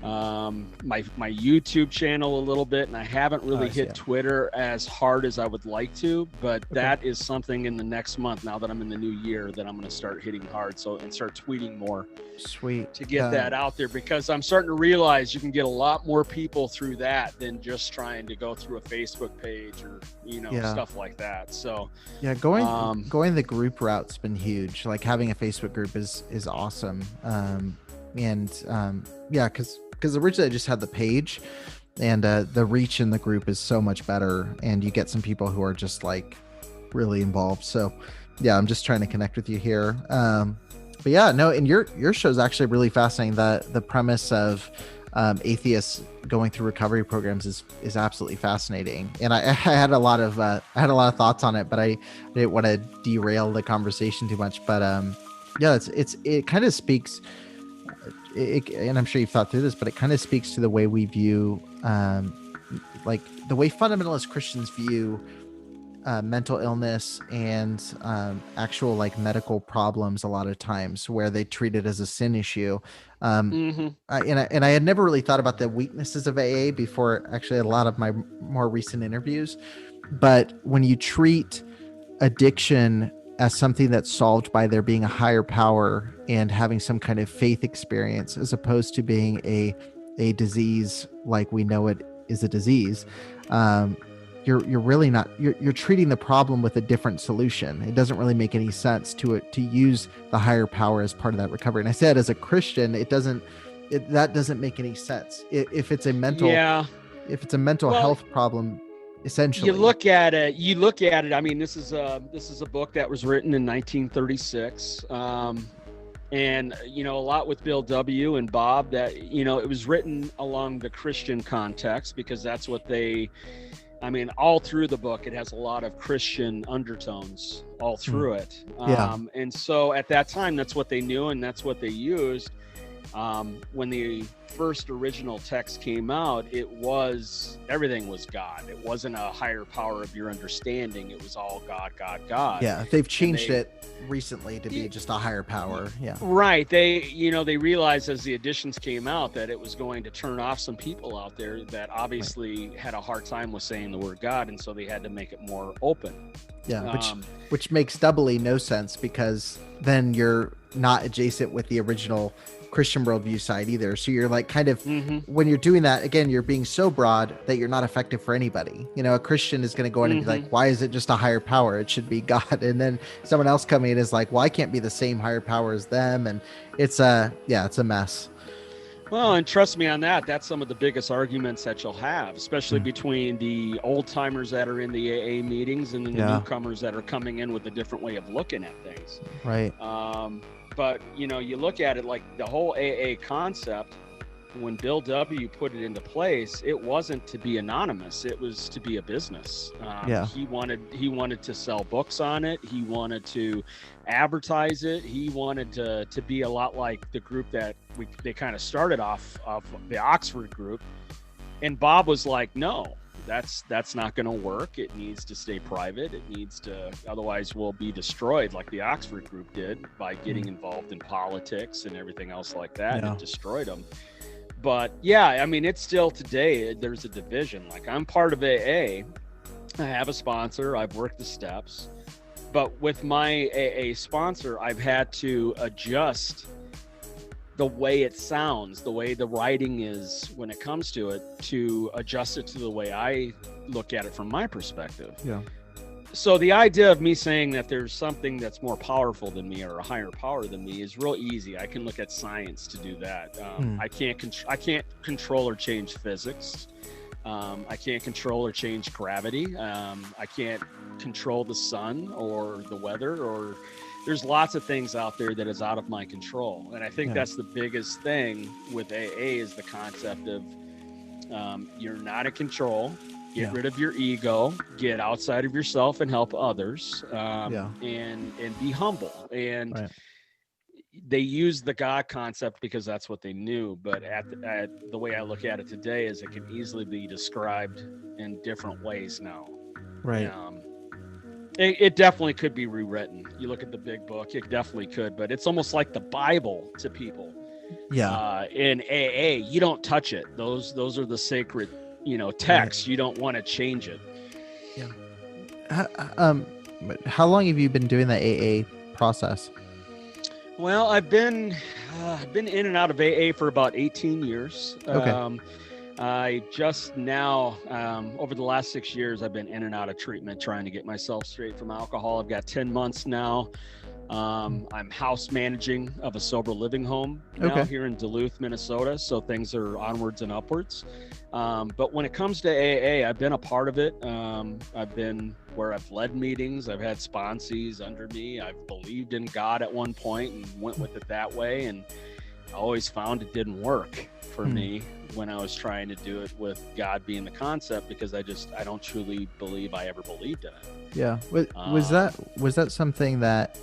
my YouTube channel a little bit, and I haven't really hit Twitter as hard as I would like to, but that is something in the next month, now that I'm in the new year, that I'm going to start hitting hard and start tweeting more. Sweet. To get that out there, because I'm starting to realize you can get a lot more people through that than just trying to go through a Facebook page or stuff like that. So going the group route's been huge. Like having a Facebook group is awesome. Because originally I just had the page, and the reach in the group is so much better, and you get some people who are just like really involved. So yeah, I'm just trying to connect with you here. But yeah, no, and your show is actually really fascinating. The premise of atheists going through recovery programs is absolutely fascinating, and I had a lot of thoughts on it, but I didn't want to derail the conversation too much. But yeah, it kind of speaks. And I'm sure you've thought through this, but it kind of speaks to the way we view, like the way fundamentalist Christians view mental illness and actual like medical problems a lot of times, where they treat it as a sin issue. And I had never really thought about the weaknesses of AA before actually a lot of my more recent interviews. But when you treat addiction as something that's solved by there being a higher power and having some kind of faith experience, as opposed to being a disease like we know it is a disease, you're really not, you're treating the problem with a different solution. It doesn't really make any sense to use the higher power as part of that recovery. And I said, as a Christian, that doesn't make any sense. If it's a mental health problem, essentially you look at it. I mean, this is a book that was written in 1936, and a lot with Bill W. and Bob, that it was written along the Christian context, because that's what all through the book it has a lot of Christian undertones all through it. And so at that time, that's what they knew and that's what they used. When the first original text came out, everything was God. It wasn't a higher power of your understanding. It was all God, God, God. Yeah, they've changed it recently to be just a higher power. Yeah, right. They realized as the editions came out that it was going to turn off some people out there that obviously had a hard time with saying the word God, and so they had to make it more open. Yeah, which makes doubly no sense, because then you're not adjacent with the original Christian worldview side either. So you're like kind of, when you're doing that, again, you're being so broad that you're not effective for anybody. A Christian is going to go in and be like, why is it just a higher power? It should be God. And then someone else coming in is like, well, I can't be the same higher power as them. And it's a mess. Well, and trust me on that, that's some of the biggest arguments that you'll have, especially between the old timers that are in the AA meetings and then the newcomers that are coming in with a different way of looking at things. Right. But, you look at it like the whole AA concept, when Bill W. put it into place, it wasn't to be anonymous. It was to be a business. He wanted to sell books on it. He wanted to advertise it. He wanted to be a lot like the group that they kind of started off of, the Oxford group. And Bob was like, no, that's not going to work. It needs to stay private. It needs to, otherwise we'll be destroyed like the Oxford group did by getting involved in politics and everything else like that. It destroyed them. But yeah, it's still today, there's a division. Like, I'm part of AA. I have a sponsor. I've worked the steps. But with my AA sponsor, I've had to adjust the way it sounds, the way the writing is when it comes to it, to adjust it to the way I look at it from my perspective. Yeah. So the idea of me saying that there's something that's more powerful than me or a higher power than me is real easy. I can look at science to do that. I can't control or change physics. I can't control or change gravity. I can't control the sun or the weather, or there's lots of things out there that is out of my control. And I think that's the biggest thing with AA is the concept of you're not in control. Get rid of your ego, get outside of yourself and help others, and be humble. And they use the God concept because that's what they knew. But at the way I look at it today is it can easily be described in different ways now. Right. It definitely could be rewritten. You look at the big book, it definitely could, but it's almost like the Bible to people. Yeah. In AA, you don't touch it. Those are the sacred, texts. You don't want to change it. Yeah. How long have you been doing the AA process? Well, I've been in and out of AA for about 18 years. Okay. I just now, over the last 6 years, I've been in and out of treatment, trying to get myself straight from alcohol. I've got 10 months now. I'm house managing of a sober living home now here in Duluth, Minnesota. So things are onwards and upwards. But when it comes to AA, I've been a part of it. I've been where I've led meetings. I've had sponsees under me. I've believed in God at one point and went with it that way. And I always found it didn't work for me when I was trying to do it with God being the concept, because I don't truly believe I ever believed in it. Yeah. Was that something that,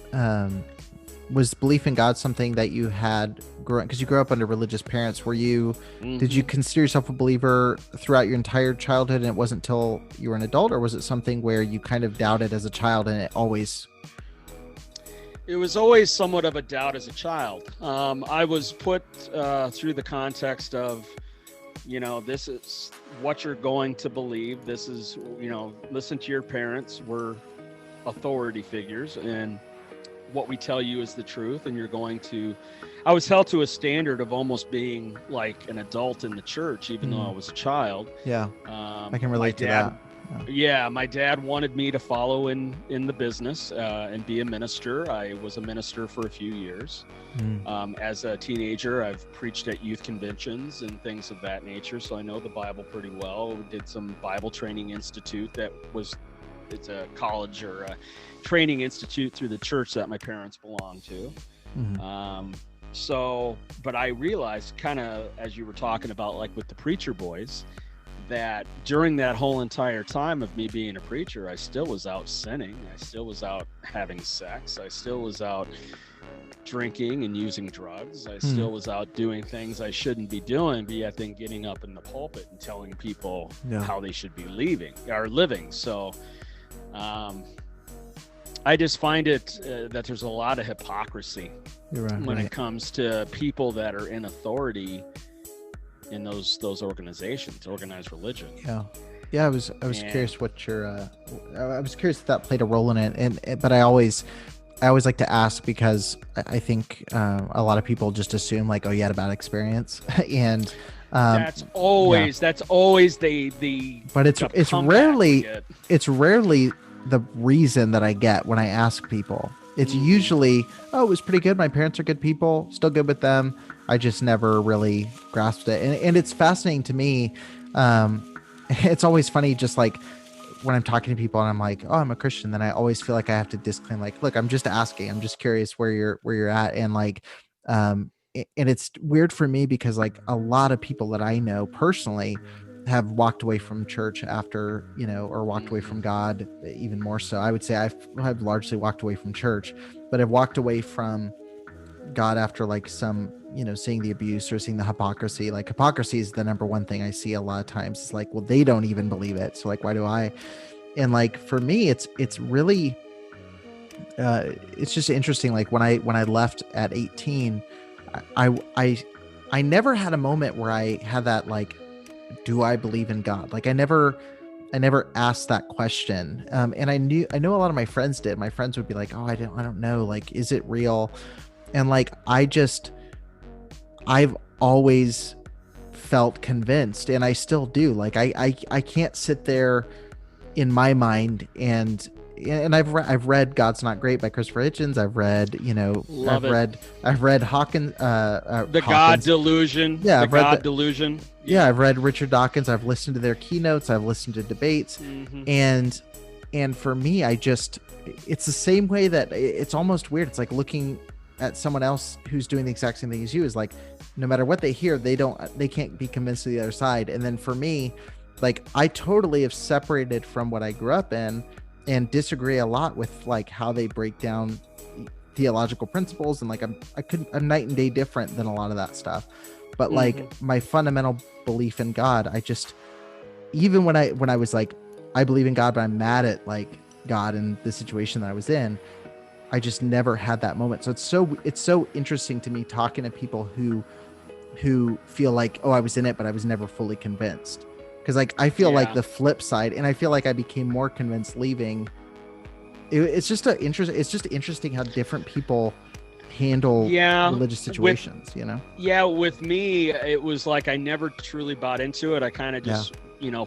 was belief in God something that you had growing, because you grew up under religious parents? Did you consider yourself a believer throughout your entire childhood and it wasn't until you were an adult, or was it something where you kind of doubted as a child and it was always somewhat of a doubt as a child. I was put through the context of, this is what you're going to believe. This is, listen to your parents. We're authority figures, and what we tell you is the truth. And I was held to a standard of almost being like an adult in the church, even though I was a child. Yeah. I can relate to that. Yeah, my dad wanted me to follow in the business and be a minister. I was a minister for a few years. As a teenager, I've preached at youth conventions and things of that nature, so I know the Bible pretty well. We did some Bible Training Institute it's a college or a training institute through the church that my parents belonged to. But I realized, kind of as you were talking about, like with the preacher boys, that during that whole entire time of me being a preacher, I still was out sinning. I still was out having sex. I still was out drinking and using drugs. I still was out doing things I shouldn't be doing, but yet then getting up in the pulpit and telling people how they should be living. So I just find it that there's a lot of hypocrisy when it comes to people that are in authority in those organizations, organized religion. Yeah. I was curious what I was curious if that played a role in it, but I always like to ask, because I think a lot of people just assume like, oh, you had a bad experience, and that's always the but it's rarely the reason that I get when I ask people. It's usually, oh, it was pretty good. My parents are good people, still good with them. I just never really grasped it. And it's fascinating to me. It's always funny, just like when I'm talking to people and I'm like, oh, I'm a Christian, then I always feel like I have to disclaim, like, look, I'm just asking. I'm just curious where you're at. And like, and it's weird for me because like a lot of people that I know personally have walked away from church after, or walked away from God even more so. I would say I've largely walked away from church, but I've walked away from God after like some, seeing the abuse or seeing the hypocrisy. Like hypocrisy is the number one thing I see a lot of times. It's like, well, they don't even believe it. So like, why do I? And like, for me, it's really, it's just interesting. Like when I left at 18, I never had a moment where I had that, like, do I believe in God? Like I never asked that question. And I know a lot of my friends did. My friends would be like, oh, I don't know. Like, is it real? And like, I've always felt convinced, and I still do. Like I can't sit there in my mind and and I've read God's Not Great by Christopher Hitchens. I've read, Love it. I've read Hawkins, The God Hawkins. Delusion. Yeah, the I've read God Delusion. Yeah, I've read Richard Dawkins. I've listened to their keynotes. I've listened to debates, and for me, it's the same way that it's almost weird. It's like looking at someone else who's doing the exact same thing as you. Is like, no matter what they hear, they can't be convinced of the other side. And then for me, like, I totally have separated from what I grew up in and disagree a lot with like how they break down theological principles. And like, I'm night and day different than a lot of that stuff. But like my fundamental belief in God, even when I was like, I believe in God, but I'm mad at like God and the situation that I was in, I just never had that moment. So it's so interesting to me talking to people who feel like, oh, I was in it, but I was never fully convinced. Because like, I feel like the flip side, and I feel like I became more convinced leaving. It's just interesting how different people handle religious situations, Yeah, with me, it was like I never truly bought into it. I kind of just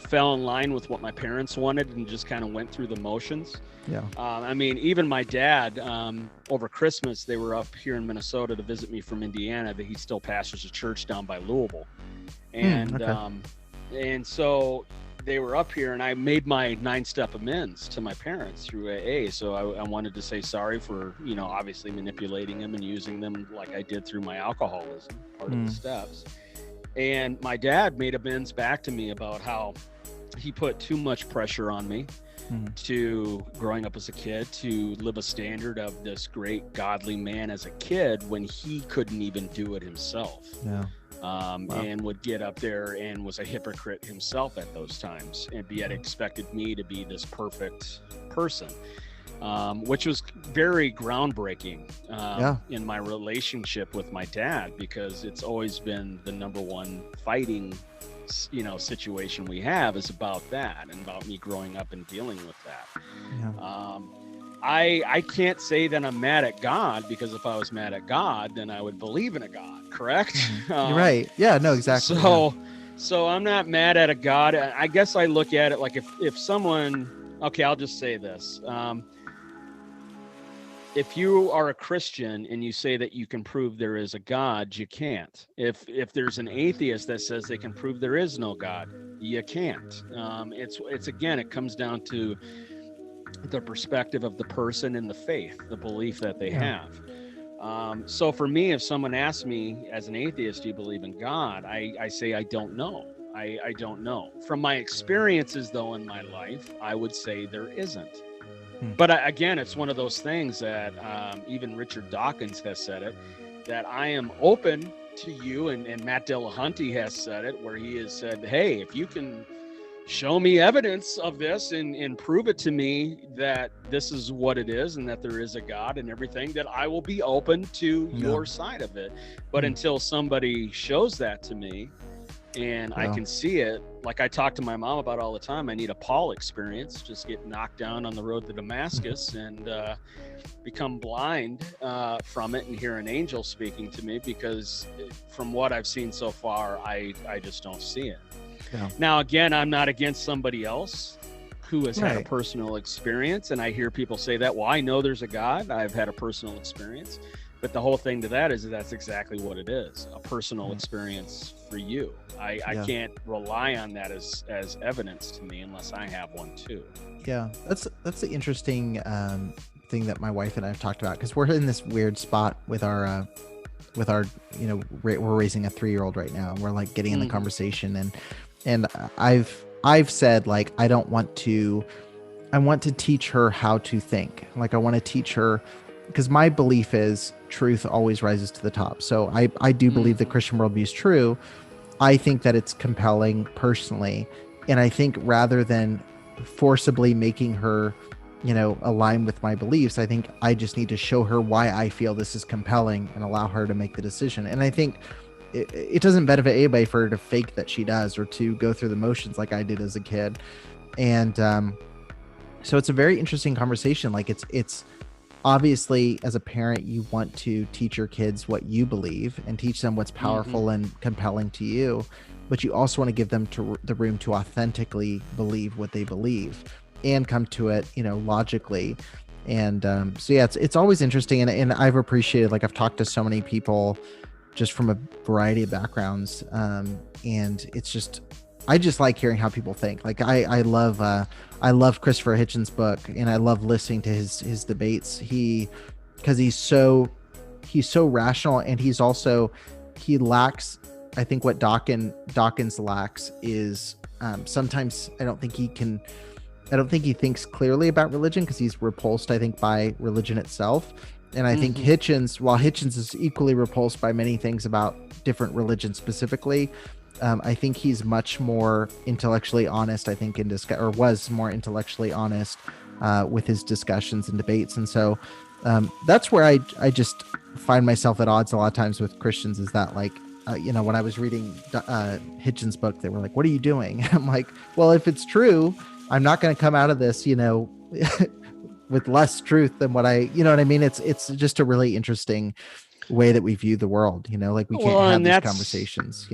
fell in line with what my parents wanted and just kind of went through the motions. I mean, even my dad, over Christmas, they were up here in Minnesota to visit me from Indiana, that he still pastors a church down by Louisville. And and so they were up here, and I made my 9-step amends to my parents through AA. So I wanted to say sorry for, obviously manipulating them and using them like I did through my alcoholism, part of the steps. And my dad made amends back to me about how he put too much pressure on me to growing up as a kid to live a standard of this great godly man as a kid when he couldn't even do it himself. And would get up there and was a hypocrite himself at those times, and yet expected me to be this perfect person, which was very groundbreaking in my relationship with my dad, because it's always been the number one fighting situation we have is about that, and about me growing up and dealing with that. I can't say that I'm mad at God, because if I was mad at God, then I would believe in a God, correct? You're right. Yeah, no, exactly. So I'm not mad at a God. I guess I look at it like if someone, okay, I'll just say this. If you are a Christian and you say that you can prove there is a God, you can't. If there's an atheist that says they can prove there is no God, you can't. It's again, it comes down to the perspective of the person and the faith, the belief that they have. So for me, if someone asks me as an atheist, do you believe in God? I say, I don't know. I don't know. From my experiences though in my life, I would say there isn't. But again, it's one of those things that even Richard Dawkins has said it, that I am open to you, and Matt Dillahunty has said it, where he has said, hey, if you can show me evidence of this and prove it to me that this is what it is and that there is a God and everything, that I will be open to your side of it. But until somebody shows that to me and I can see it, like I talk to my mom about all the time, I need a Paul experience, just get knocked down on the road to Damascus and become blind from it and hear an angel speaking to me, because from what I've seen so far, I just don't see it. Now, again, I'm not against somebody else who has had a personal experience, and I hear people say that, well, I know there's a God, I've had a personal experience, but the whole thing to that is that's exactly what it is, a personal experience for you. I can't rely on that as evidence to me unless I have one too. Yeah, that's the interesting thing that my wife and I have talked about, because we're in this weird spot with our we're raising a 3-year-old right now, and we're like getting in the conversation, and I've said, like, I want to teach her how to think. Like, I want to teach her, because my belief is truth always rises to the top. So I do believe the Christian worldview is true. I think that it's compelling personally. And I think rather than forcibly making her, align with my beliefs, I think I just need to show her why I feel this is compelling and allow her to make the decision. And I think it doesn't benefit anybody for her to fake that she does, or to go through the motions like I did as a kid. And so it's a very interesting conversation. Like, it's obviously, as a parent, you want to teach your kids what you believe and teach them what's powerful and compelling to you, but you also want to give them the room to authentically believe what they believe. and come to it, logically. And so yeah, it's always interesting, and I've appreciated, like, I've talked to so many people just from a variety of backgrounds, and it's just, I just like hearing how people think. Like I love Christopher Hitchens' book, and I love listening to his debates. Because he's so rational, and he lacks, I think what Dawkins lacks is sometimes I don't think he thinks clearly about religion, because he's repulsed, I think, by religion itself. And I think while Hitchens is equally repulsed by many things about different religions specifically, I think he's much more intellectually honest, I think, was more intellectually honest with his discussions and debates. And so that's where I just find myself at odds a lot of times with Christians, is that, like, when I was reading Hitchens' book, they were like, "What are you doing?" I'm like, well, if it's true, I'm not going to come out of this, with less truth than what you know what I mean? It's just a really interesting way that we view the world, like we can't have these conversations,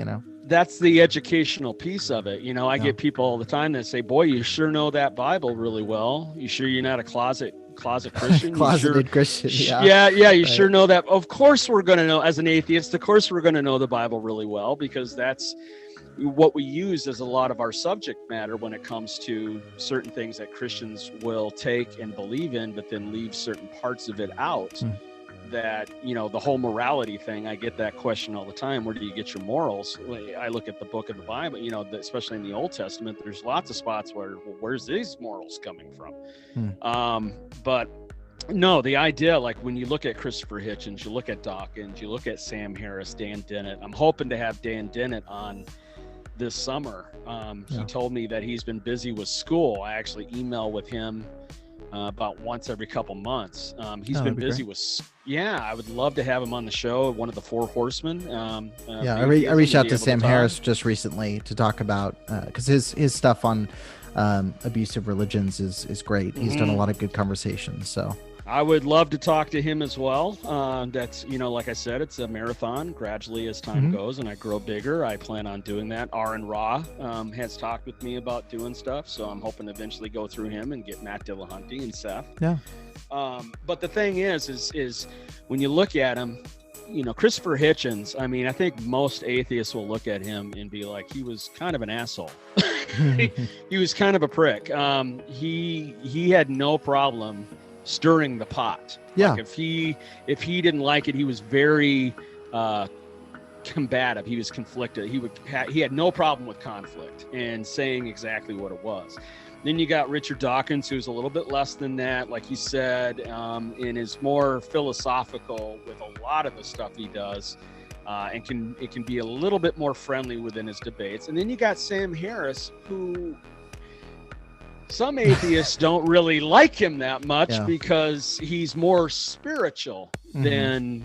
That's the educational piece of it. I get people all the time that say, "Boy, you sure know that Bible really well. You sure you're not a closet Christian?" Closeted Christian. Yeah. You right. Sure know that. Of course we're going to know, as an atheist, of course we're going to know the Bible really well, because that's what we use as a lot of our subject matter when it comes to certain things that Christians will take and believe in, but then leave certain parts of it out. That, the whole morality thing, I get that question all the time. Where do you get your morals? I look at the book of the Bible, especially in the Old Testament, there's lots of spots where, where's these morals coming from? But no, the idea, like, when you look at Christopher Hitchens, you look at Dawkins, you look at Sam Harris, Dan Dennett. I'm hoping to have Dan Dennett on this summer. He told me that he's been busy with school. I actually email with him about once every couple months. He's been busy with, I would love to have him on the show, one of the Four Horsemen. I reached out to Sam Harris just recently to talk about, because his stuff on abusive religions is great. He's done a lot of good conversations, so I would love to talk to him as well. That's, like I said, it's a marathon. Gradually, as time goes and I grow bigger, I plan on doing that. Aaron Ra has talked with me about doing stuff, so I'm hoping to eventually go through him and get Matt Dillahunty and Seth. Yeah. But the thing is when you look at him, Christopher Hitchens, I mean, I think most atheists will look at him and be like, he was kind of an asshole. He was kind of a prick. He had no problem stirring the pot. Yeah. Like, if he didn't like it, he was very combative. He was conflicted. He had no problem with conflict and saying exactly what it was. Then you got Richard Dawkins, who's a little bit less than that, like you said, and is more philosophical with a lot of the stuff he does, and can be a little bit more friendly within his debates. And then you got Sam Harris, who some atheists don't really like him that much because he's more spiritual than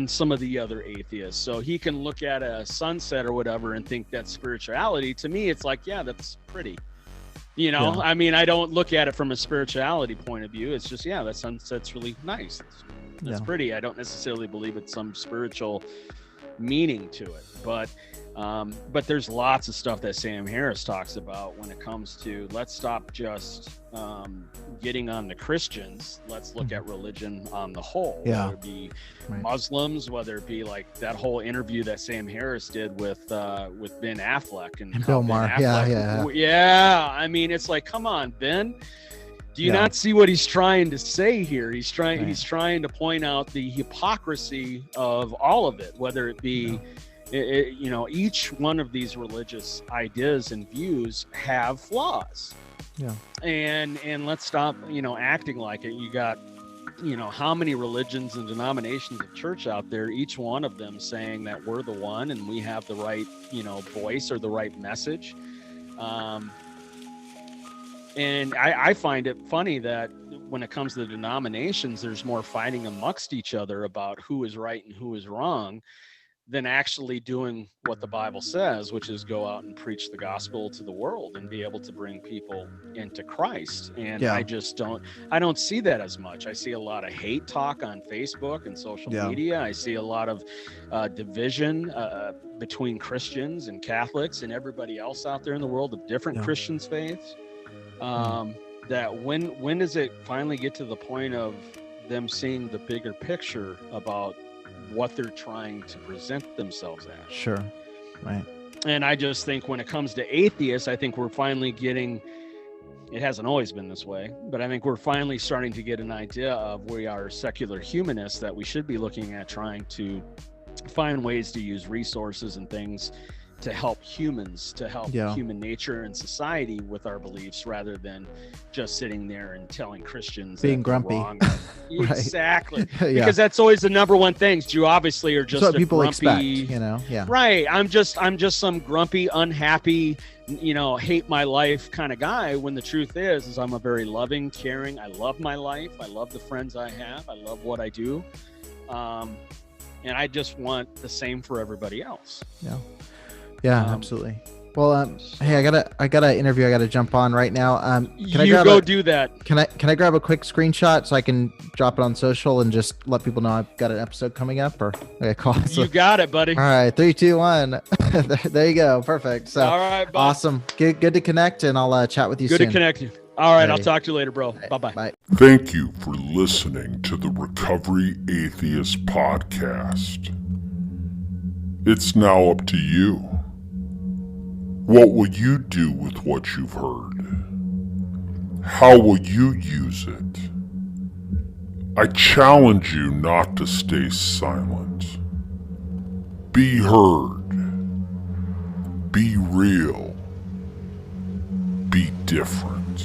some of the other atheists. So he can look at a sunset or whatever and think that's spirituality. To me, it's like, yeah, that's pretty. I mean, I don't look at it from a spirituality point of view. It's just, that sunset's really nice. That's pretty. I don't necessarily believe it's some spiritual meaning to it, but there's lots of stuff that Sam Harris talks about when it comes to, let's stop just getting on the Christians. Let's look at religion on the whole, whether it be Muslims, whether it be like that whole interview that Sam Harris did with Ben Affleck and Bill Maher. Yeah. I mean, it's like, come on, Ben. Do you not see what he's trying to say here? He's trying to point out the hypocrisy of all of it, whether it be, each one of these religious ideas and views have flaws. Yeah. And let's stop, acting like it. You got, how many religions and denominations of church out there, each one of them saying that we're the one and we have the right, voice or the right message. And I find it funny that when it comes to the denominations, there's more fighting amongst each other about who is right and who is wrong than actually doing what the Bible says, which is go out and preach the gospel to the world and be able to bring people into Christ. And I don't see that as much. I see a lot of hate talk on Facebook and social media. I see a lot of division between Christians and Catholics and everybody else out there in the world of different Christians' faiths. that when does it finally get to the point of them seeing the bigger picture about what they're trying to present themselves as? Sure. Right. And I just think when it comes to atheists, I think we're finally getting, it hasn't always been this way, but I think we're finally starting to get an idea of we are secular humanists, that we should be looking at trying to find ways to use resources and things to help humans, to help human nature and society with our beliefs, rather than just sitting there and telling Christians being that they're grumpy. wrong. Right. Exactly. Yeah. Because that's always the number one thing. You obviously are just That's what a people grumpy, expect, you know? Yeah. Right. I'm just some grumpy, unhappy, hate my life kind of guy, when the truth is I'm a very loving, caring, I love my life. I love the friends I have. I love what I do. And I just want the same for everybody else. Yeah. Yeah, absolutely. Well, hey, I got an interview I got to jump on right now. Can I do that? Can I grab a quick screenshot so I can drop it on social and just let people know I've got an episode coming up? Or okay, cool. So, you got it, buddy. all right, 3, 2, 1. There you go. Perfect. So all right, bud. Awesome. Good to connect, and I'll chat with you soon. Good to connect you. All right, Alrighty. I'll talk to you later, bro. Bye-bye. Bye. Thank you for listening to the Recovery Atheist podcast. It's now up to you. What will you do with what you've heard? How will you use it? I challenge you not to stay silent. Be heard. Be real. Be different.